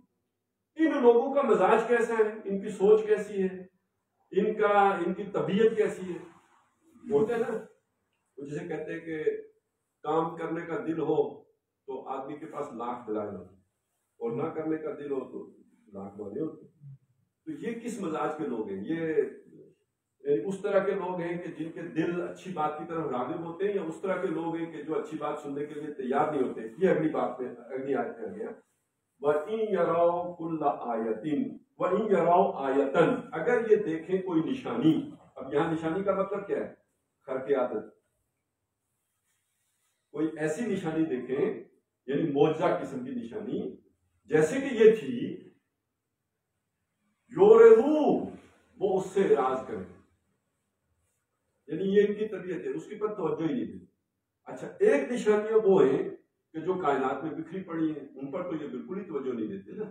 ان لوگوں کا مزاج کیسا ہے، ان کی سوچ کیسی ہے، ان کی طبیعت کیسی ہے۔ ہوتا ہے نا جسے کہتے ہیں کہ کام کرنے کا دل ہو تو آدمی کے پاس لاکھ دلائل ہوتے اور نہ کرنے کا دل ہو تو لاکھ والے ہوتے۔ تو یہ کس مزاج کے لوگ ہیں؟ یہ اس طرح کے لوگ ہیں کہ جن کے دل اچھی بات کی طرف راغب ہوتے ہیں، یا اس طرح کے لوگ ہیں کہ جو اچھی بات سننے کے لیے تیار نہیں ہوتے؟ یہ اگلی بات میں اگلی آیت میں گیا، وَإِن يَرَوْا كُلَّ آیَةٍ وَإِن يَرَوْا آیَةً، اگر یہ دیکھیں کوئی نشانی۔ اب یہاں نشانی کا مطلب کیا ہے؟ خرق عادت، کوئی ایسی نشانی دیکھیں یعنی معجزہ قسم کی نشانی، جیسے کہ یہ تھی، یورضو، وہ اس سے اعراض کریں، یعنی یہ ان کی طبیعت ہے، اس کے پر توجہ ہی نہیں دی۔ اچھا، ایک نشانیاں وہ ہیں کہ جو کائنات میں بکھری پڑی ہیں، ان پر تو یہ بالکل ہی توجہ نہیں دیتے نا،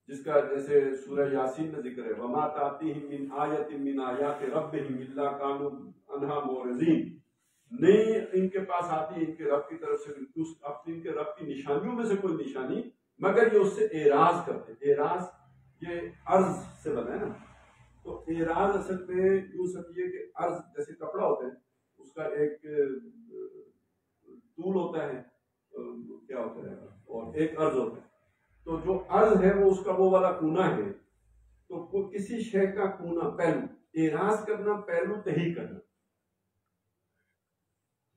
جس کا جیسے سورہ یاسین میں ذکر ہے، وَمَا تَأْتِيهِم مِّنْ آیَةٍ مِّنْ آیَاتِ رَبِّهِمْ إِلَّا كَانُوا عَنْهَا مُعْرِضِينَ، نہیں ان کے پاس آتی ہے ان کے رب کی طرف سے ان کے رب کی نشانیوں میں سے کوئی نشانی، مگر یہ اس سے اعراض کرتے۔ اعراض یہ عرض سے بنا ہے نا، تو اعراض اصل میں یوں سمجھیے کہ عرض جیسے کپڑا ہوتا ہے، اس کا ایک طول ہوتا ہے، کیا ہوتا ہے، اور ایک عرض ہوتا ہے، تو جو عرض ہے وہ اس کا وہ والا کونا ہے، تو کسی شے کا کونا، پہلو، اعراض کرنا، پہلو تحقیق کرنا،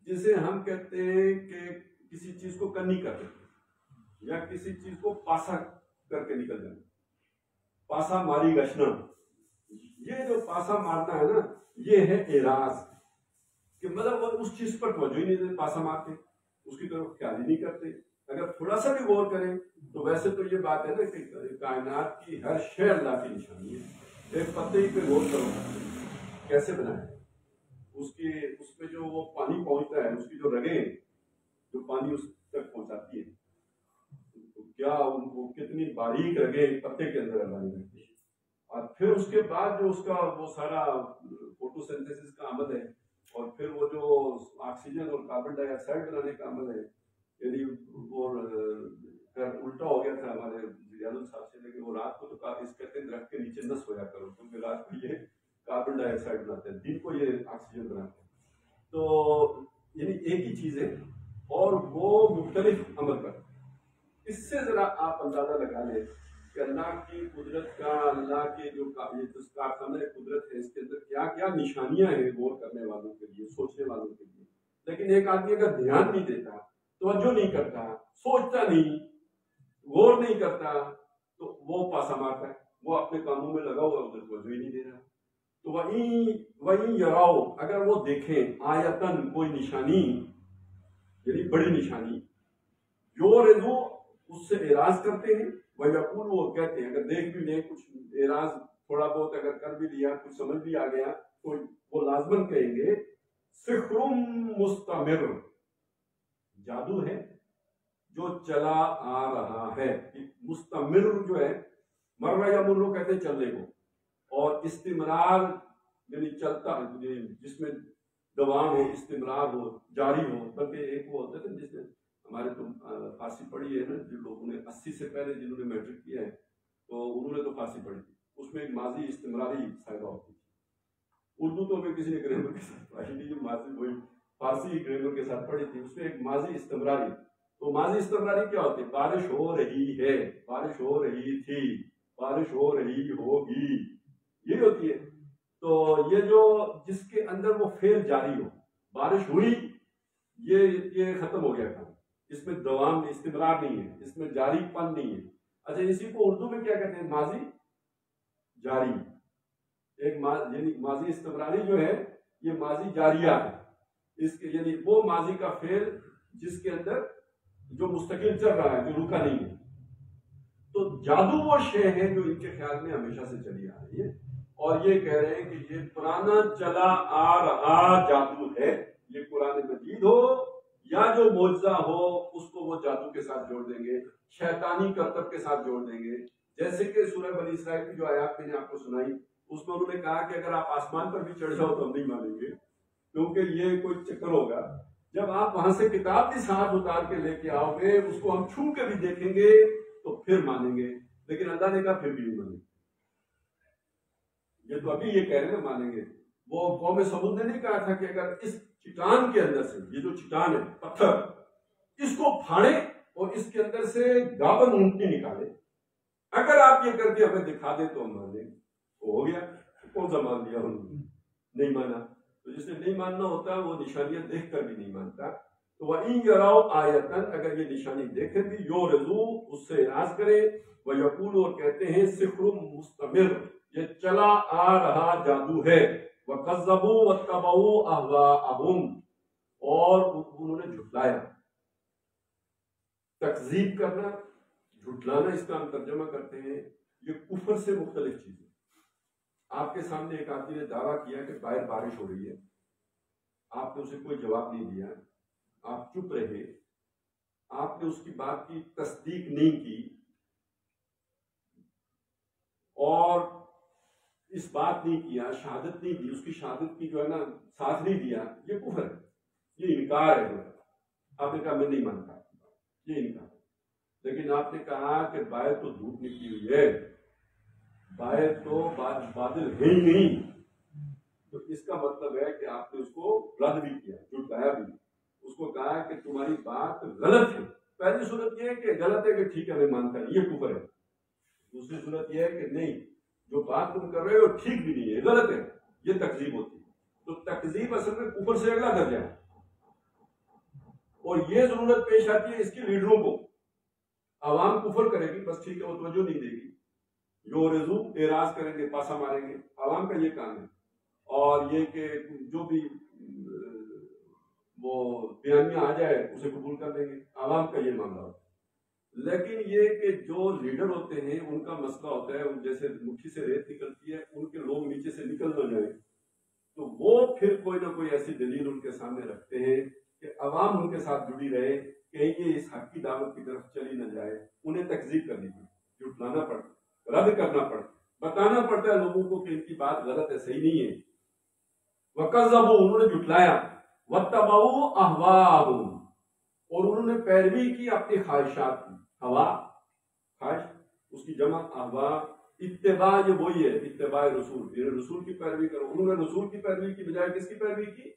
جسے ہم کہتے ہیں کہ کسی چیز کو کنی کر دینا یا کسی چیز کو پاسا کر کے نکل جانا، پاسا ماری گشنا، یہ جو پاسا مارنا ہے نا، یہ ہے اعراض، کہ مطلب وہ اس چیز پر توجہ ہی نہیں دیتے، پاسا مارتے، اس کی طرف خیال ہی نہیں کرتے۔ اگر تھوڑا سا بھی غور کریں تو ویسے تو یہ بات ہے نا کہ کائنات کی ہر شے اللہ کی نشانی ہے، ایک پتے پہ غور کرو کیسے بنائے، اس میں جو وہ پانی پہنچتا ہے، اس کی جو رگیں جو پانی اس تک پہنچاتی ہے، کیا ان کو کتنی باریک رگیں پتے کے اندر لگانی رہتی ہے، اور پھر اس کے بعد جو اس کا وہ سارا فوٹو سینتھیسس کا عمل ہے، اور پھر وہ جو آکسیجن اور کاربن ڈائی آکسائڈ بنانے کا عمل ہے، یعنی وہ الٹا ہو گیا تھا ہمارے ریاض صاحب سے، لیکن وہ رات کو تو اس کہتے ہیں درخت کے نیچے نس ہویا کرو، کیونکہ رات کو یہ کاربن ڈائی آکسائڈ بناتے ہیں، دن کو یہ آکسیجن بناتے ہیں، تو یعنی ایک ہی چیز ہے اور وہ مختلف عمل کرتے ہیں۔ اس سے ذرا آپ اندازہ لگا لیں کہ اللہ کی قدرت کا، اللہ کے جو کارخانہ قدرت ہے، اس کے اندر کیا کیا نشانیاں ہیں غور کرنے والوں کے لیے، سوچنے والوں کے لیے۔ لیکن ایک آدمی اگر دھیان نہیں دیتا، توجہ نہیں کرتا، سوچتا نہیں، غور نہیں کرتا، تو وہ پاسا مارتا ہے، وہ اپنے کاموں میں لگا ہوا، ادھر توجہ ہی نہیں دے رہا۔ تو وہیں یراؤ، اگر وہ دیکھیں آیتن کوئی نشانی، یعنی بڑی نشانی، یورزو اس سے اعراض کرتے ہیں، وَيَقُولُ وہ کہتے ہیں، اگر دیکھ بھی لیں کچھ اعراض تھوڑا بہت اگر کر بھی لیا، کچھ سمجھ بھی آ گیا، تو وہ لازماً کہیں گے سحر مستمر، جادو ہے جو چلا آ رہا ہے۔ مستمر جو ہے، مر یا مرو کہتے ہیں چلنے کو، اور استمرار یعنی چلتا ہے، جس میں دوام ہو، استمرار ہو، جاری ہو۔ بلکہ ایک وہ ہوتا ہے جس میں ہمارے تو فارسی پڑھی ہے نا، جن لوگوں نے 80 سے پہلے جنہوں نے میٹرک کیا ہے، تو انہوں نے تو فارسی پڑھی تھی، اس میں ایک ماضی استمراری صاحبہ ہوتی تھی۔ اردو تو ہمیں کسی نے گرامر کے ساتھ پڑھی نہیں، جو ماضی وہی فارسی گرامر کے ساتھ پڑھی تھی، اس میں ایک ماضی استمراری۔ تو ماضی استمراری کیا ہوتی ہے؟ بارش ہو رہی ہے، بارش ہو رہی تھی، بارش ہو رہی ہوگی، یہ ہوتی ہے۔ تو یہ جو جس کے اندر وہ فعل جاری ہو، بارش ہوئی، یہ ختم ہو گیا کام، اس میں دوام استمرار نہیں ہے، اس میں جاری پن نہیں ہے۔ اچھا، اسی کو اردو میں کیا کہتے ہیں؟ ماضی جاری۔ ایک یعنی ماضی استمراری جو ہے، یہ ماضی جاریہ ہے، اس کے یعنی وہ ماضی کا فعل جس کے اندر جو مستقل چل رہا ہے، جو رکا نہیں ہے۔ تو جادو وہ شے ہے جو ان کے خیال میں ہمیشہ سے چلی آ رہی ہے، اور یہ کہہ رہے ہیں کہ یہ پرانا چلا آ رہا جادو ہے۔ یہ قرآن مجید ہو یا جو معجزہ ہو، اس کو وہ جادو کے ساتھ جوڑ دیں گے، شیطانی کرتب کے ساتھ جوڑ دیں گے۔ جیسے کہ سورہ بنی اسرائیل کی جو آیات میں نے آپ کو سنائی، اس میں انہوں نے کہا کہ اگر آپ آسمان پر بھی چڑھ جاؤ تو ہم نہیں مانیں گے، کیونکہ یہ کوئی چکر ہوگا۔ جب آپ وہاں سے کتاب کی ساتھ اتار کے لے کے آؤ گے، اس کو ہم چھو کے بھی دیکھیں گے تو پھر مانیں گے۔ لیکن اللہ نے کہا پھر بھی نہیں مانیں گے۔ یہ تو ابھی یہ کہہ رہے ہیں مانیں گے۔ وہ قوم سمود نے نہیں کہا تھا کہ اگر اس چٹان کے اندر سے، یہ جو چٹان ہے پتھر، اس کو پھاڑے اور اس کے اندر سے گابن اونٹنی نکالے، اگر آپ یہ کر کے ہمیں دکھا دیں تو ہم مان لیں گے۔ وہ ہو گیا، کون سا مان لیا انہوں نے؟ نہیں مانا۔ تو جسے نہیں ماننا ہوتا وہ نشانیاں دیکھ کر بھی نہیں مانتا۔ تو وَإِن يَرَوْا آیَةً، اگر یہ نشانی دیکھیں بھی، یورزو اس سے اعراض کریں، وَيَقُولُ اور کہتے ہیں سحر مستمر، یہ چلا آ رہا جادو ہے، وَكَذَّبُوا وَاتَّبَعُوا أَهْوَاءَهُمْ، اور انہوں نے جھٹلایا۔ تکذیب کرنا، جھٹلانا، اس کا ہم ترجمہ کرتے ہیں، یہ کفر سے مختلف چیز ہے۔ آپ کے سامنے ایک آدمی نے دعویٰ کیا کہ باہر بارش ہو رہی ہے، آپ نے اسے کوئی جواب نہیں دیا، آپ چپ رہے، آپ نے اس کی بات کی تصدیق نہیں کی اور اس بات نہیں کیا، شہادت نہیں دی، اس کی شہادت کی جو ہے نا ساتھ نہیں دیا، یہ کفر ہے، یہ انکار ہے۔ آپ نے کہا میں نہیں مانتا، یہ انکار۔ لیکن آپ نے کہا کہ باہر تو دھوپ نکلی ہوئی ہے، باہر تو بادل ہے ہی نہیں، تو اس کا مطلب ہے کہ آپ نے اس کو رد بھی کیا، جھٹلایا بھی، اس کو کہا کہ تمہاری بات غلط ہے۔ پہلی صورت یہ ہے کہ غلط ہے کہ ٹھیک ہے میں مانتا نہیں، یہ کفر ہے۔ دوسری صورت یہ ہے کہ نہیں، جو بات تم کر رہے ہو ٹھیک بھی نہیں ہے، غلط ہے، یہ تکذیب ہوتی ہے۔ تو تکذیب اصل میں کفر سے اگلا درجہ ہے، اور یہ ضرورت پیش آتی ہے اس کی لیڈروں کو۔ عوام کفر کرے گی، بس ٹھیک ہے، وہ توجہ نہیں دے گی، یورزو اعراض کریں گے، پاسا ماریں گے، عوام کا یہ کام ہے۔ اور یہ کہ جو بھی وہ بیانیہ آ جائے اسے قبول کر دیں گے، عوام کا یہ معاملہ ہوتا ہے۔ لیکن یہ کہ جو لیڈر ہوتے ہیں ان کا مسئلہ ہوتا ہے جیسے مٹھی سے ریت نکلتی ہے، ان کے لوگ نیچے سے نکل نہ جائیں، تو وہ پھر کوئی نہ کوئی ایسی دلیل ان کے سامنے رکھتے ہیں کہ عوام ان کے ساتھ جڑی رہے، کہیں یہ اس حق کی دعوت کی طرف چلی نہ جائے، انہیں تکذیب کرنی پڑتی، جھٹلانا پڑتا، رد کرنا پڑتا، بتانا پڑتا ہے لوگوں کو کہ ان کی بات غلط ہے، صحیح نہیں ہے۔ وَكَذَّبُوا، انہوں نے جھٹلایا، وَاتَّبَعُوا أَهْوَاءَهُمْ، اور انہوں نے پیروی کی اپنی خواہشات کی۔ ہوا خواہش، اس کی جمع احوا، اتباع یہ وہی ہے، اتباع رسول، یعنی رسول کی پیروی کرو۔ انہوں نے رسول کی پیروی کی بجائے کس کی پیروی کی؟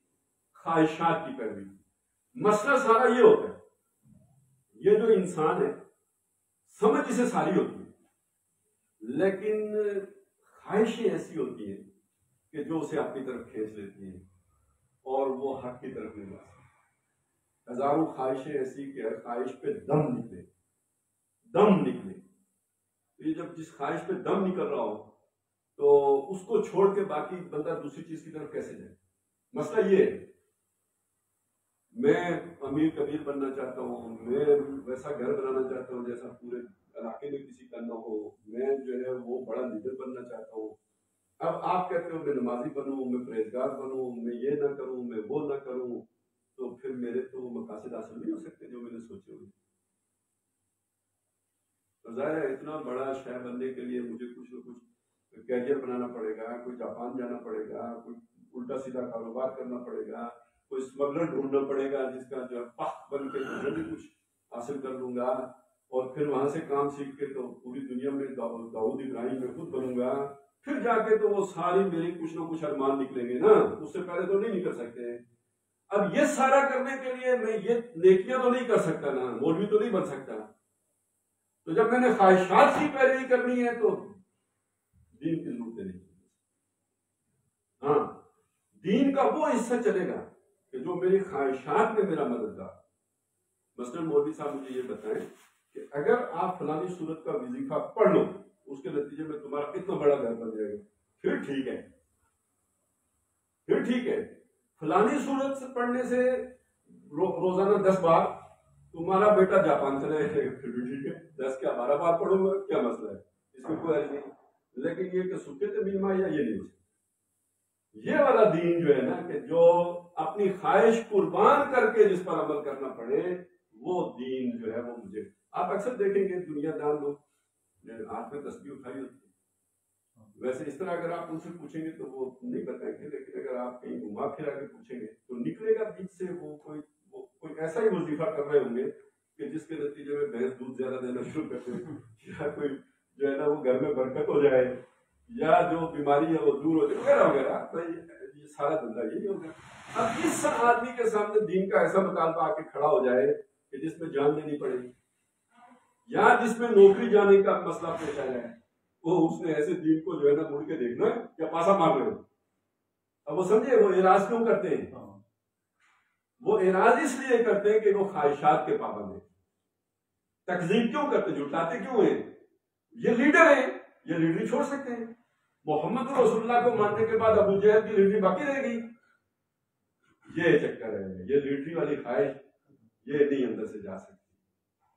خواہشات کی پیروی کی۔ مسئلہ سارا یہ ہوتا ہے، یہ جو انسان ہے سمجھ اسے ساری ہوتی ہے، لیکن خواہشیں ایسی ہوتی ہیں کہ جو اسے اپنی طرف کھینچ لیتی ہیں اور وہ حق کی طرف نہیں جا سکتی۔ ہزاروں خواہشیں ایسی کہ ہر خواہش پہ دم نکلے، دم نکلے۔ یہ جب جس خواہش پہ دم نکل رہا ہو تو اس کو چھوڑ کے باقی بندہ دوسری چیز کی طرف کیسے جائے؟ مسئلہ یہ ہے، میں امیر کبیر بننا چاہتا ہوں، میں ویسا گھر بنانا چاہتا ہوں جیسا پورے علاقے میں کسی کا نہ ہو، میں جو ہے وہ بڑا لیڈر بننا چاہتا ہوں۔ اب آپ کہتے ہو میں نمازی بنوں، میں پرہیزگار بنوں، میں یہ نہ کروں، میں وہ نہ کروں، تو پھر میرے تو مقاصد حاصل نہیں ہو سکتے جو میں نے سوچے ہوئے۔ ظاہر ہے اتنا بڑا شہر بننے کے لیے مجھے کچھ نہ کچھ کیریئر بنانا پڑے گا، کوئی جاپان جانا پڑے گا، کوئی الٹا سیدھا کاروبار کرنا پڑے گا، کوئی اسمگلر ڈھونڈنا پڑے گا جس کا جو ہے پخ بن کے میں بھی کچھ حاصل کر لوں گا، اور پھر وہاں سے کام سیکھ کے تو پوری دنیا میں داؤد ابراہیم میں خود بنوں گا، پھر جا کے تو وہ ساری میری کچھ نہ کچھ ارمان نکلیں گے نا، اس سے پہلے تو نہیں نکل سکتے۔ اب یہ سارا کرنے کے لیے میں یہ نیکیاں تو نہیں کر سکتا نا، مولوی تو نہیں بن سکتا۔ تو جب میں نے خواہشات کی پیروی کرنی ہے تو دین کی ضرورت نہیں۔ ہاں، دین کا وہ حصہ چلے گا کہ جو میری خواہشات میں میرا مددگار۔ مثلاً مولوی صاحب مجھے یہ بتائیں کہ اگر آپ فلانی صورت کا وظیفہ پڑھ لو، اس کے نتیجے میں تمہارا اتنا بڑا گھر بن جائے گا، پھر ٹھیک ہے، پھر ٹھیک ہے۔ فلانی صورت سے پڑھنے سے روزانہ 10 بار تمہارا بیٹا جاپان چلے جائے گا، پھر بھی ٹھیک ہے۔ 10 کیا 12 بار پڑھوں گا، کیا مسئلہ ہے، اس میں کوئی حل نہیں۔ لیکن یہ کہ سکت میما یا یہ نہیں ہو سکتا۔ یہ والا دین جو ہے نا کہ جو اپنی خواہش قربان کر کے جس پر عمل کرنا پڑے، وہ دین جو ہے وہ مجھے، آپ اکثر دیکھیں گے دنیا دار لوگ ہاتھ میں تسبیح اٹھائی ہوتی ہے، ویسے اس طرح اگر آپ ان سے پوچھیں گے تو وہ نہیں بتائیں گے، لیکن اگر آپ کہیں گھما پھرا کے پوچھیں گے تو نکلے گا بیچ سے وہ کوئی ایسا ہی وظیفہ کر رہے ہوں گے کہ جس کے نتیجے میں بھینس دودھ زیادہ دینا شروع کر دے، یا کوئی جو ہے نا وہ گھر میں برکت ہو جائے، یا جو بیماری ہے وہ دور ہو جائے، وغیرہ وغیرہ۔ تو یہ سارا دھندا یہی ہو گیا۔ اب اس آدمی کے سامنے دین کا ایسا مطالبہ آ کے کھڑا ہو جائے کہ جس میں جان دینی پڑے گی، یا جس میں نوکری جانے کا مسئلہ پیش آ جائے، وہ اس نے ایسے دین کو جو ہے نا مڑ کے دیکھنا ہے یا پاسا مار رہے ہو۔ اب وہ سمجھے وہ اعراض کیوں کرتے ہیں؟ وہ اعراض اس لیے کرتے ہیں کہ وہ خواہشات کے پابند ہیں۔ تکذیب کیوں کرتے، جھٹلاتے کیوں ہیں؟ یہ لیڈر ہیں، یہ لیڈری چھوڑ سکتے ہیں۔ محمد رسول اللہ کو ماننے کے بعد ابو جہل کی لیڈری باقی رہے گی؟ یہ چکر ہے، یہ لیڈری والی خواہش یہ نہیں اندر سے جا سکتی۔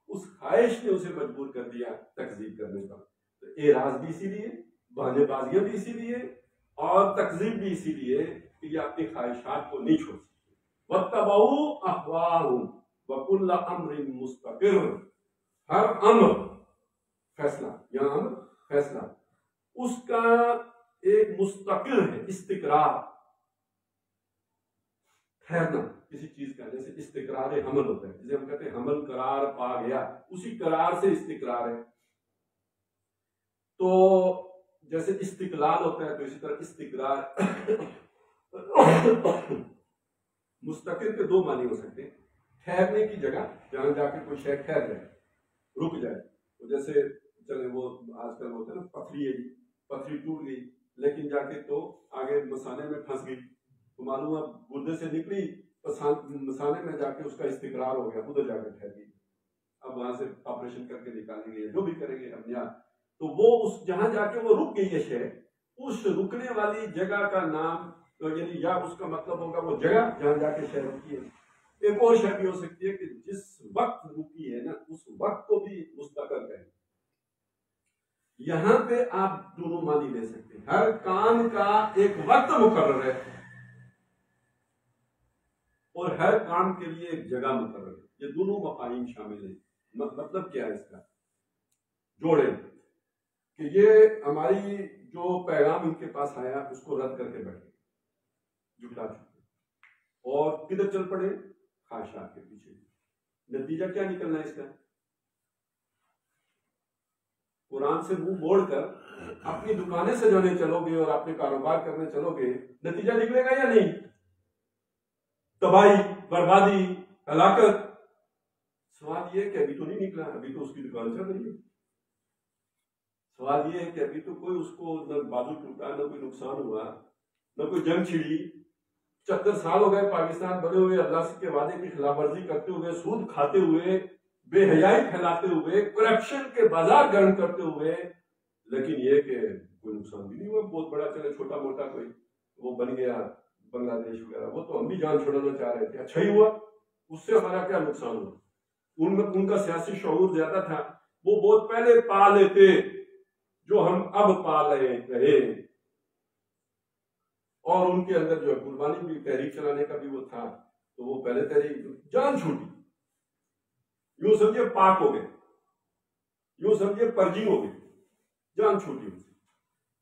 اس خواہش نے اسے مجبور کر دیا تکذیب کرنے پر۔ تو اعراض بھی اسی لیے، بہانے بازیاں بھی اسی لیے، اور تکذیب بھی اسی لیے کہ یہ اپنی خواہشات کو نہیں چھوڑ سکتے۔ وَاتَّبَعُوا أَهْوَاءَهُمْ وَكُلَّ أَمْرٍ مُسْتَقِرٌ، ہر امر فیصلہ، یہاں امر فیصلہ، اس کا ایک مستقر ہے، استقرار، ٹھہرنا کسی چیز کا، جیسے استقرار حمل ہوتا ہے، جسے ہم کہتے ہیں حمل قرار پا گیا، اسی قرار سے استقرار ہے۔ تو جیسے استقلال ہوتا ہے تو اسی طرح استقرار۔ مستقر کے دو معنی ہو سکتے ہیں، ٹھہرنے کی جگہ جہاں جا کے کوئی شے ٹھہر جائے، رک جائے۔ تو جیسے چلے وہ آج کل ہوتا ہے نا پتھری ہے، پتھری ٹوٹ گئی لیکن جا کے تو آگے مسانے میں پھنس گئی، تو معلوم اب گردے سے نکلی، مسانے میں جا کے اس کا استقرار ہو گیا، ادھر جا کے ٹھہر گئی، اب وہاں سے آپریشن کر کے نکالیں گے، جو بھی کریں گے ہم یہاں، تو وہ اس جہاں جا کے وہ رک گئی ہے شے، اس رکنے والی جگہ کا نام تو یعنی یا اس کا مطلب ہوگا وہ جگہ جہاں جا کے شے رکی ہے۔ ایک اور شے بھی ہو سکتی ہے کہ جس وقت رکی ہے نا اس وقت کو بھی مستقل کریں. یہاں پہ آپ دونوں معنی لے سکتے ہیں. ہر کام کا ایک وقت مقرر ہے اور ہر کام کے لیے ایک جگہ مقرر ہے. یہ دونوں مفاہیم شامل ہیں. مطلب کیا ہے اس کا؟ جوڑیں کہ یہ ہماری جو پیغام ان کے پاس آیا اس کو رد کر کے بیٹھے, جھٹلا چکے اور کدھر چل پڑے؟ خواہشات کے پیچھے. نتیجہ کیا نکلنا ہے اس کا؟ قرآن سے منہ موڑ کر اپنی دکانیں سجانے چلو گے اور اپنے کاروبار کرنے چلو گے, نتیجہ نکلے گا یا نہیں؟ تباہی, بربادی, ہلاکت. سوال یہ ہے کہ ابھی تو نہیں نکلا, ابھی تو اس کی دکان چل رہی ہے. سوال یہ ہے کہ ابھی تو کوئی اس کو نہ بازو ٹوٹا, نہ کوئی نقصان ہوا, نہ کوئی جنگ چھڑی. 74 سال ہو گئے پاکستان بنے ہوئے, اللہ کے وعدے کی خلاف ورزی کرتے ہوئے, سود کھاتے ہوئے, بے حیائی پھیلاتے ہوئے, کرپشن کے بازار گرم کرتے ہوئے, لیکن یہ کہ کوئی نقصان بھی نہیں ہوا. بہت بڑا چلے چھوٹا موٹا کوئی وہ بن گیا بنگلہ دیش وغیرہ, وہ تو ہم بھی جان چھوڑانا چاہ رہے تھے, اچھا ہی ہوا. اس سے ہمارا کیا نقصان ہوا؟ ان کا سیاسی شعور زیادہ تھا, وہ بہت پہلے پا لیتے جو ہم اب پا رہے, اور ان کے اندر جو ہے قربانی بھی, تحریک چلانے کا بھی وہ تھا, تو وہ پہلے تحریک جان چھوٹی, یوں سمجھے پاک ہو گئے, یوں سمجھے پرجی ہو گئے, جان چھوٹی ان سے.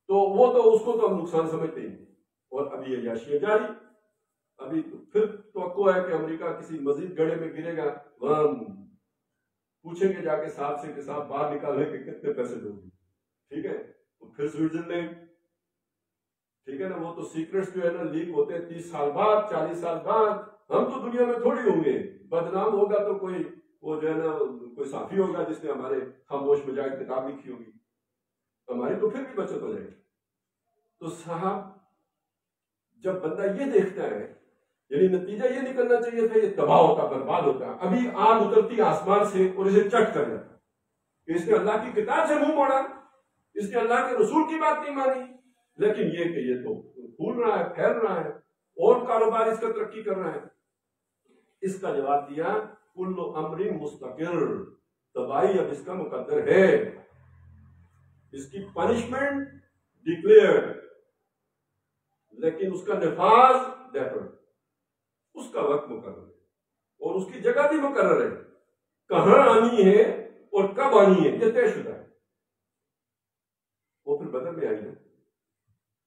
تو وہ تو اس کو تو ہم نقصان سمجھتے ہیں. اور ابھی یہ عیاشیاں جاری, ابھی پھر توقع ہے کہ امریکہ کسی مزید گڑھے میں گرے گا, وہاں پوچھیں گے جا کے صاحب سے کہ صاحب باہر نکالنے کے کتنے پیسے دو گے, ٹھیک ہے. تو پھر سوئٹزرلینڈ, ٹھیک ہے نا, وہ تو سیکرٹس جو ہے نا لیک ہوتے ہیں 30 سال بعد, 40 سال بعد. ہم تو دنیا میں تھوڑی ہوں گے, بدنام ہوگا تو کوئی وہ جو ہے نا کوئی صحافی ہوگا جس نے ہمارے خاموش مجاہد کتاب لکھی ہوگی, ہماری تو پھر بھی بچت ہو جائے گی. تو صاحب جب بندہ یہ دیکھتا ہے, یعنی نتیجہ یہ نکلنا چاہیے تھا, یہ تباہ ہوتا, برباد ہوتا. ابھی آگ اترتی آسمان سے اور اسے چٹ کر جاتا. اس نے اللہ کی کتاب سے منہ موڑا, اس نے اللہ کے رسول کی بات نہیں مانی, لیکن یہ کہ یہ تو پھول رہا ہے, پھیل رہا ہے, اور کاروبار اس کا ترقی کر رہا ہے. اس کا جواب دیا کل امر مستقر, تباہی اب اس کا مقدر ہے, اس کی پنشمنٹ ڈکلیئرڈ, لیکن اس کا نفاذ ڈیفرڈ. اس کا وقت مقرر ہے اور اس کی جگہ بھی مقرر ہے, کہاں آنی ہے اور کب آنی ہے یہ طے شدہ ہے. وہ پھر بدر میں آئی نا,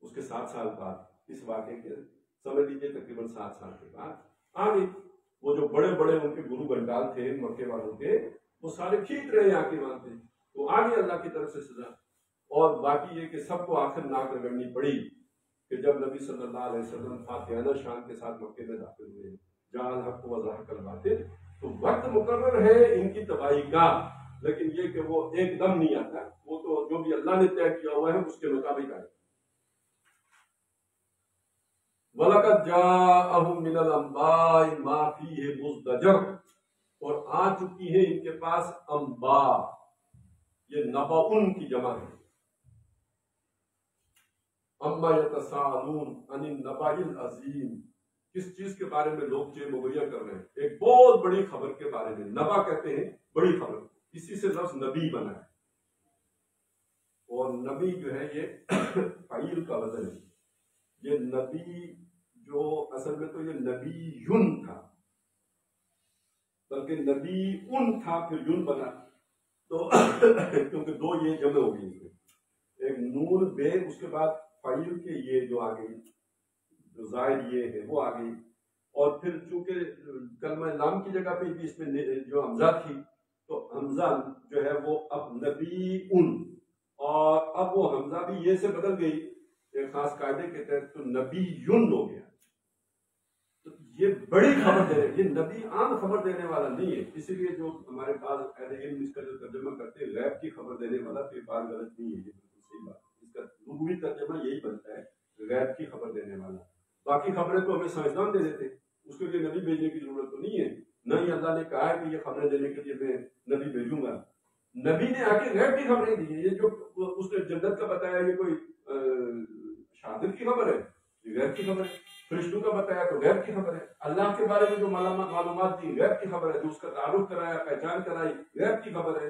اس کے 7 سال بعد, اس واقعے کے سمجھ لیجیے تقریباً 7 سال کے بعد آگے وہ جو بڑے بڑے ان کے گرو گنڈال تھے مکے والوں کے, وہ سارے کھینچ رہے ہیں آگے وہاں سے, تو آگے اللہ کی طرف سے سزا. اور باقی یہ کہ سب کو آخر ناک رگڑنی پڑی کہ جب نبی صلی اللہ علیہ وسلم فاتحانہ شان کے ساتھ مکے میں داخل ہوئے, جہاں الحق و ظاہر کرواتے, تو وقت مقرر ہے ان کی تباہی کا, لیکن یہ کہ وہ ایک دم نہیں آتا, وہ تو جو بھی اللہ نے طے کیا ہوا ہے اس کے مطابق آئے. وَلَقَدْ جَاءَهُم مِّنَ الْأَنبَاءِ مَا فِيهِ مُزْدَجَرٌ, اور آ چکی ہے ان کے پاس انباء, یہ نبأٌ کی جمع ہے. اما یتساءلون عن النبأ العظیم, کس چیز کے بارے میں لوگ چے مغیہ کر رہے ہیں؟ ایک بہت بڑی خبر کے بارے میں. نبا کہتے ہیں بڑی خبر, اسی سے لفظ نبی بنا ہے, اور نبی جو ہے یہ فعیل کا وزن ہے. یہ نبی جو اصل میں تو یہ نبی یون تھا, بلکہ نبی ان تھا پھر یون بنا, تو کیونکہ 2 یہ جمع ہو گئی, ایک نون بے, اس کے بعد فعیل کے یہ جو آ گئی, جو زائد یہ ہے وہ آ گئی, اور پھر چونکہ کلمہ لام کی جگہ پہ بھی اس میں جو حمزہ تھی, تو حمزہ جو ہے وہ اب نبی ان, اور اب وہ حمزہ بھی یہ سے بدل گئی ایک خاص قاعدے کے تحت, تو نبی یون ہو گیا. تو یہ بڑی خبر دے رہے, یہ نبی عام خبر دینے والا نہیں ہے. اسی لیے جو ہمارے پاس اہل علم اس کا جو ترجمہ کرتے ہیں غیب کی خبر دینے والا, تو یہ بات غلط نہیں ہے, یہ بالکل صحیح بات. اس کا لغوی ترجمہ یہی بنتا ہے, غیب کی خبر دینے والا. باقی خبریں تو ہمیں سائنسدان دے دیتے, اس کے لیے نبی بھیجنے کی ضرورت تو نہیں ہے. نہ ہی اللہ نے کہا ہے کہ یہ خبریں دینے کے لیے میں نبی بھیجوں گا. نبی نے آ کے غیب کی خبریں دی ہیں. یہ جو اس نے جنت کا بتایا یہ کوئی شہادت کی خبر ہے, یہ غیب کی خبر ہے. فرشتوں کا بتایا تو غیب کی خبر ہے. اللہ کے کے بارے میں جو معلومات دی غیب کی خبر ہے، جو اس کا تعارف کرایا، پہچان کرائی، غیب کی خبر ہے،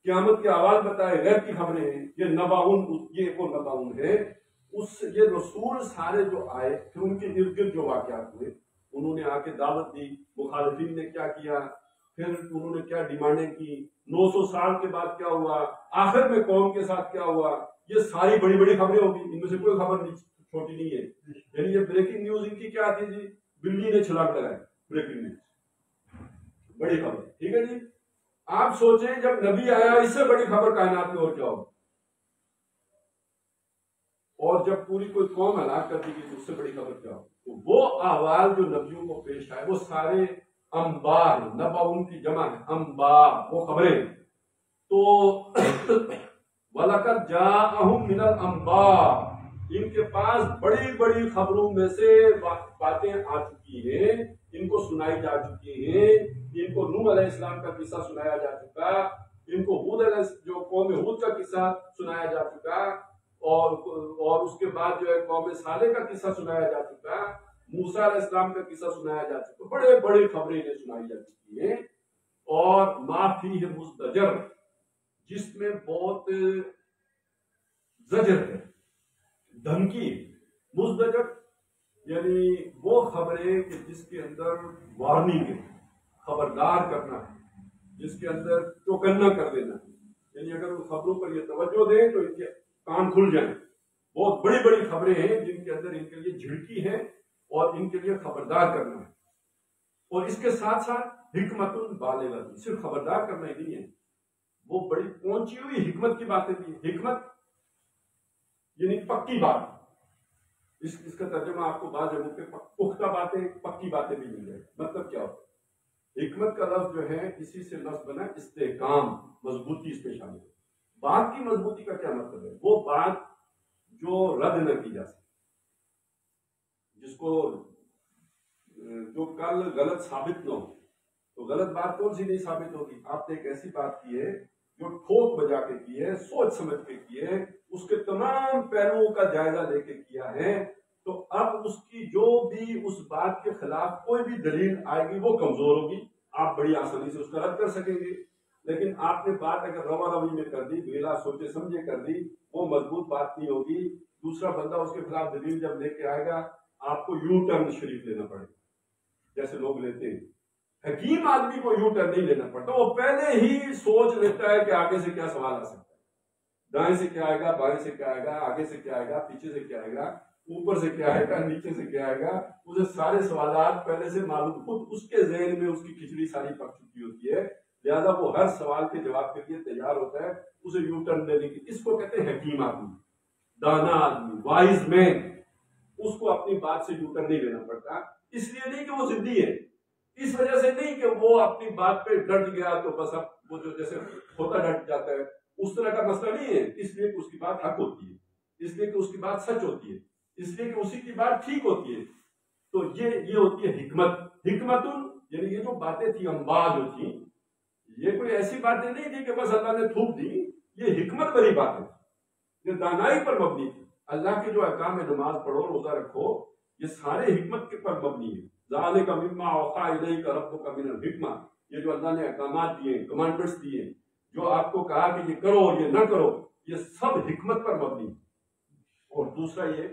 قیامت کے احوال بتائے، غیب کی خبریں ہیں، یہ نباؤن، یہ وہ نباؤن ہے۔ اس یہ رسول سارے جو آئے پھر ان کے ارد گرد جو واقعات ہوئے، انہوں نے آ کے دعوت دی، مخالفین نے کیا کیا، پھر انہوں نے کیا ڈیمانڈیں کی، 900 سال کے بعد کیا ہوا، آخر میں قوم کے ساتھ کیا ہوا، یہ ساری بڑی بڑی خبریں ہوگی، ان میں سے کوئی خبر نہیں چھوٹی نہیں ہے۔ یعنی یہ بریکنگ نیوز ان کی کیا آتی ہے جی، بلی نے چھلانگ لگائی، بریکنگ نیوز بڑی خبر، ٹھیک ہے جی۔ آپ سوچیں جب نبی آیا اس سے بڑی خبر کائنات میں اور کیا ہوگی، اور جب پوری کوئی قوم ہلاک کر دی گئی تو اس سے بڑی خبر کیا ہوگی۔ تو وہ احوال جو نبیوں کو پیش آئے وہ سارے انباء، نبا ان کی جمع ہے، انباء وہ خبریں۔ تو وَلَقَدْ جَاءَهُم مِّنَ الْأَنبَاءِ، ان کے پاس بڑی بڑی خبروں میں سے باتیں آ چکی ہیں، ان کو سنائی جا چکی ہیں، ان کو نوح علیہ السلام کا قصہ سنایا جا چکا، ان کو ہود علیہ جو قوم ہود کا قصہ سنایا جا چکا، اور اس کے بعد جو ہے قوم صالح کا قصہ سنایا جا چکا، موسیٰ علیہ السلام کا قصہ سنایا جا چکا، بڑے بڑے خبریں انہیں سنائی جا چکی ہیں۔ اور ما فیہ مزدجر، جس میں بہت زجر ہے، دھمکی، مزدجر یعنی وہ خبریں کہ جس کے اندر وارننگ ہے، خبردار کرنا ہے، جس کے اندر چوکنا کر دینا ہے، یعنی اگر ان خبروں پر یہ توجہ دیں تو ان کے کان کھل جائیں۔ بہت بڑی بڑی خبریں ہیں جن کے اندر ان کے لیے جھڑکی ہے اور ان کے لیے خبردار کرنا ہے، اور اس کے ساتھ ساتھ حکمت بالغہ، صرف خبردار کرنا ہی نہیں ہے، وہ بڑی پہنچی ہوئی حکمت کی باتیں بھی ہیں۔ حکمت یعنی پکی بات، اس کا ترجمہ آپ کو بعض جگہوں پہ پختہ باتیں، پکی باتیں بھی مل جائے۔ مطلب کیا ہوتا ہے؟ حکمت کا لفظ جو ہے اسی سے لفظ بنا استحکام، مضبوطی اس پہ شامل ہے۔ بات کی مضبوطی کا کیا مطلب ہے؟ وہ بات جو رد نہ کی جا سکے، جس کو جو کل غلط ثابت نہ ہو، تو غلط بات کون سی نہیں ثابت ہوگی؟ آپ نے ایک ایسی بات کی ہے جو ٹھوک بجا کے کی ہے، سوچ سمجھ کے کی ہے، اس کے تمام پہلوؤں کا جائزہ لے کے کیا ہے، تو اب اس کی جو بھی اس بات کے خلاف کوئی بھی دلیل آئے گی وہ کمزور ہوگی، آپ بڑی آسانی سے اس کا رد کر سکیں گے۔ لیکن آپ نے بات اگر روا روی میں کر دی، بلا سوچے سمجھے کر دی، وہ مضبوط بات نہیں ہوگی۔ دوسرا بندہ اس کے خلاف دلیل جب لے کے آئے گا، آپ کو یو ٹرن شریف لینا پڑے گا، جیسے لوگ لیتے ہیں۔ حکیم آدمی کو یو ٹرن نہیں لینا پڑتا، وہ پہلے ہی سوچ لیتا ہے کہ آگے سے کیا سوال آ سکتا ہے، دائیں سے کیا آئے گا، بائیں سے کیا آئے گا، آگے سے کیا آئے گا، پیچھے سے کیا آئے گا، اوپر سے کیا آئے گا، نیچے سے کیا آئے گا۔ اسے سارے سوالات پہلے سے معلوم، خود اس کے ذہن میں اس کی کھچڑی ساری پک چکی ہوتی ہے، لہذا وہ ہر سوال کے جواب کے لیے تیار ہوتا ہے، اسے یو ٹرن دینے کی۔ اس کو کہتے ہیں حکیم آدمی، دانا آدمی، وائز مین۔ اس کو اپنی بات سے یو ٹرن نہیں لینا پڑتا، اس لیے نہیں کہ وہ ضدی ہے، اس وجہ سے نہیں کہ وہ اپنی بات پہ ڈٹ گیا تو بس اب وہ جو جیسے ہوتا ڈٹ جاتا ہے، اس طرح کا مسئلہ نہیں ہے۔ اس لیے کہ اس کی بات حق ہوتی ہے، اس لیے کہ اس کی بات سچ ہوتی ہے، اس لیے کہ اسی کی بات ٹھیک ہوتی ہے۔ تو یہ ہوتی ہے حکمت۔ حکمت یعنی یہ جو باتیں تھیں، انباء جو تھیں، یہ کوئی ایسی باتیں نہیں تھی کہ بس اللہ نے تھوپ دی، یہ حکمت بری باتیں تھیں، یہ دانائی پر مبنی تھی۔ اللہ کے جو احکام ہے، نماز پڑھو، روزہ رکھو، یہ سارے حکمت کے پر مبنی ہے۔ ذالک مما اوحی الیک ربک من الحکمہ، یہ جو اللہ نے احکامات دیے، کمانڈمنٹس دیے، جو آپ کو کہا کہ یہ کرو یہ نہ کرو، یہ سب حکمت پر مبنی ہے۔ اور دوسرا یہ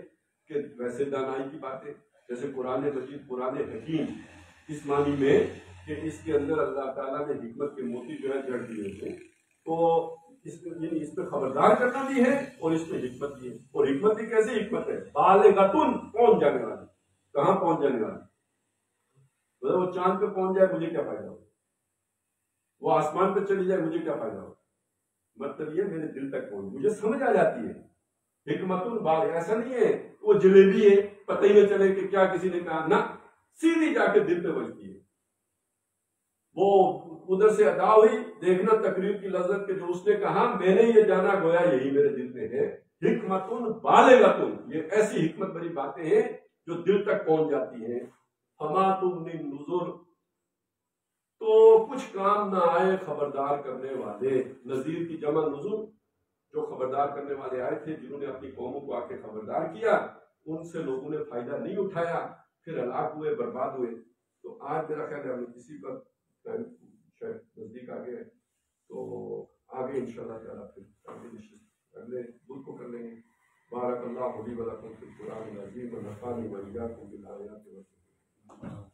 کہ ویسے دانائی کی باتیں، جیسے قرآن مجید قرآن حکیم، اس معنی میں کہ اس کے اندر اللہ تعالیٰ نے حکمت کے موتی جو ہے جڑ دیے تھے، تو یعنی اس پہ خبردار کرنا بھی ہے اور اس میں حکمت بھی ہے۔ اور حکمت بھی کیسی حکمت ہے؟ بالغتن، پہنچ جانے والی۔ کہاں پہنچ جانے والی؟ وہ چاند پہ پہنچ جائے مجھے کیا فائدہ ہو، وہ آسمان پہ چلی جائے مجھے کیا فائدہ ہو، مطلب یہ میرے دل تک پہنچ، مجھے سمجھ آ جاتی ہے۔ حکمت بالغ، ایسا نہیں ہے وہ جلیبی ہے، پتہ ہی نہ چلے کہ کیا کسی نے کہا، نہ، سیدھی جا کے دل پہ بجتی ہے۔ وہ ادھر سے ادا ہوئی، دیکھنا تقریر کی لذت کے جو اس نے کہا، میں نے یہ جانا گویا یہی میرے دل پہ ہے۔ حکمت بالغۃ، یہ ایسی حکمت بڑی باتیں ہیں جو دل تک پہنچ جاتی ہیں۔ فما تغنی النذر، تو کچھ کام نہ آئے خبردار کرنے والے۔ نذیر کی جمع نذر، جو خبردار کرنے والے آئے تھے، جنہوں نے اپنی قوموں کو آ کے خبردار کیا، ان سے لوگوں نے فائدہ نہیں اٹھایا، پھر ہلاک ہوئے، برباد ہوئے۔ تو آج میرا خیال ہے ہم لوگ اسی پر شاید نزدیک آگے ہے، تو آگے انشاءاللہ تعالیٰ پھر اگلے بدھ کو کر لیں گے. بارک اللہ علی ولکم فی القرآن العظیم و نفعنی و ایاکم بالآیات و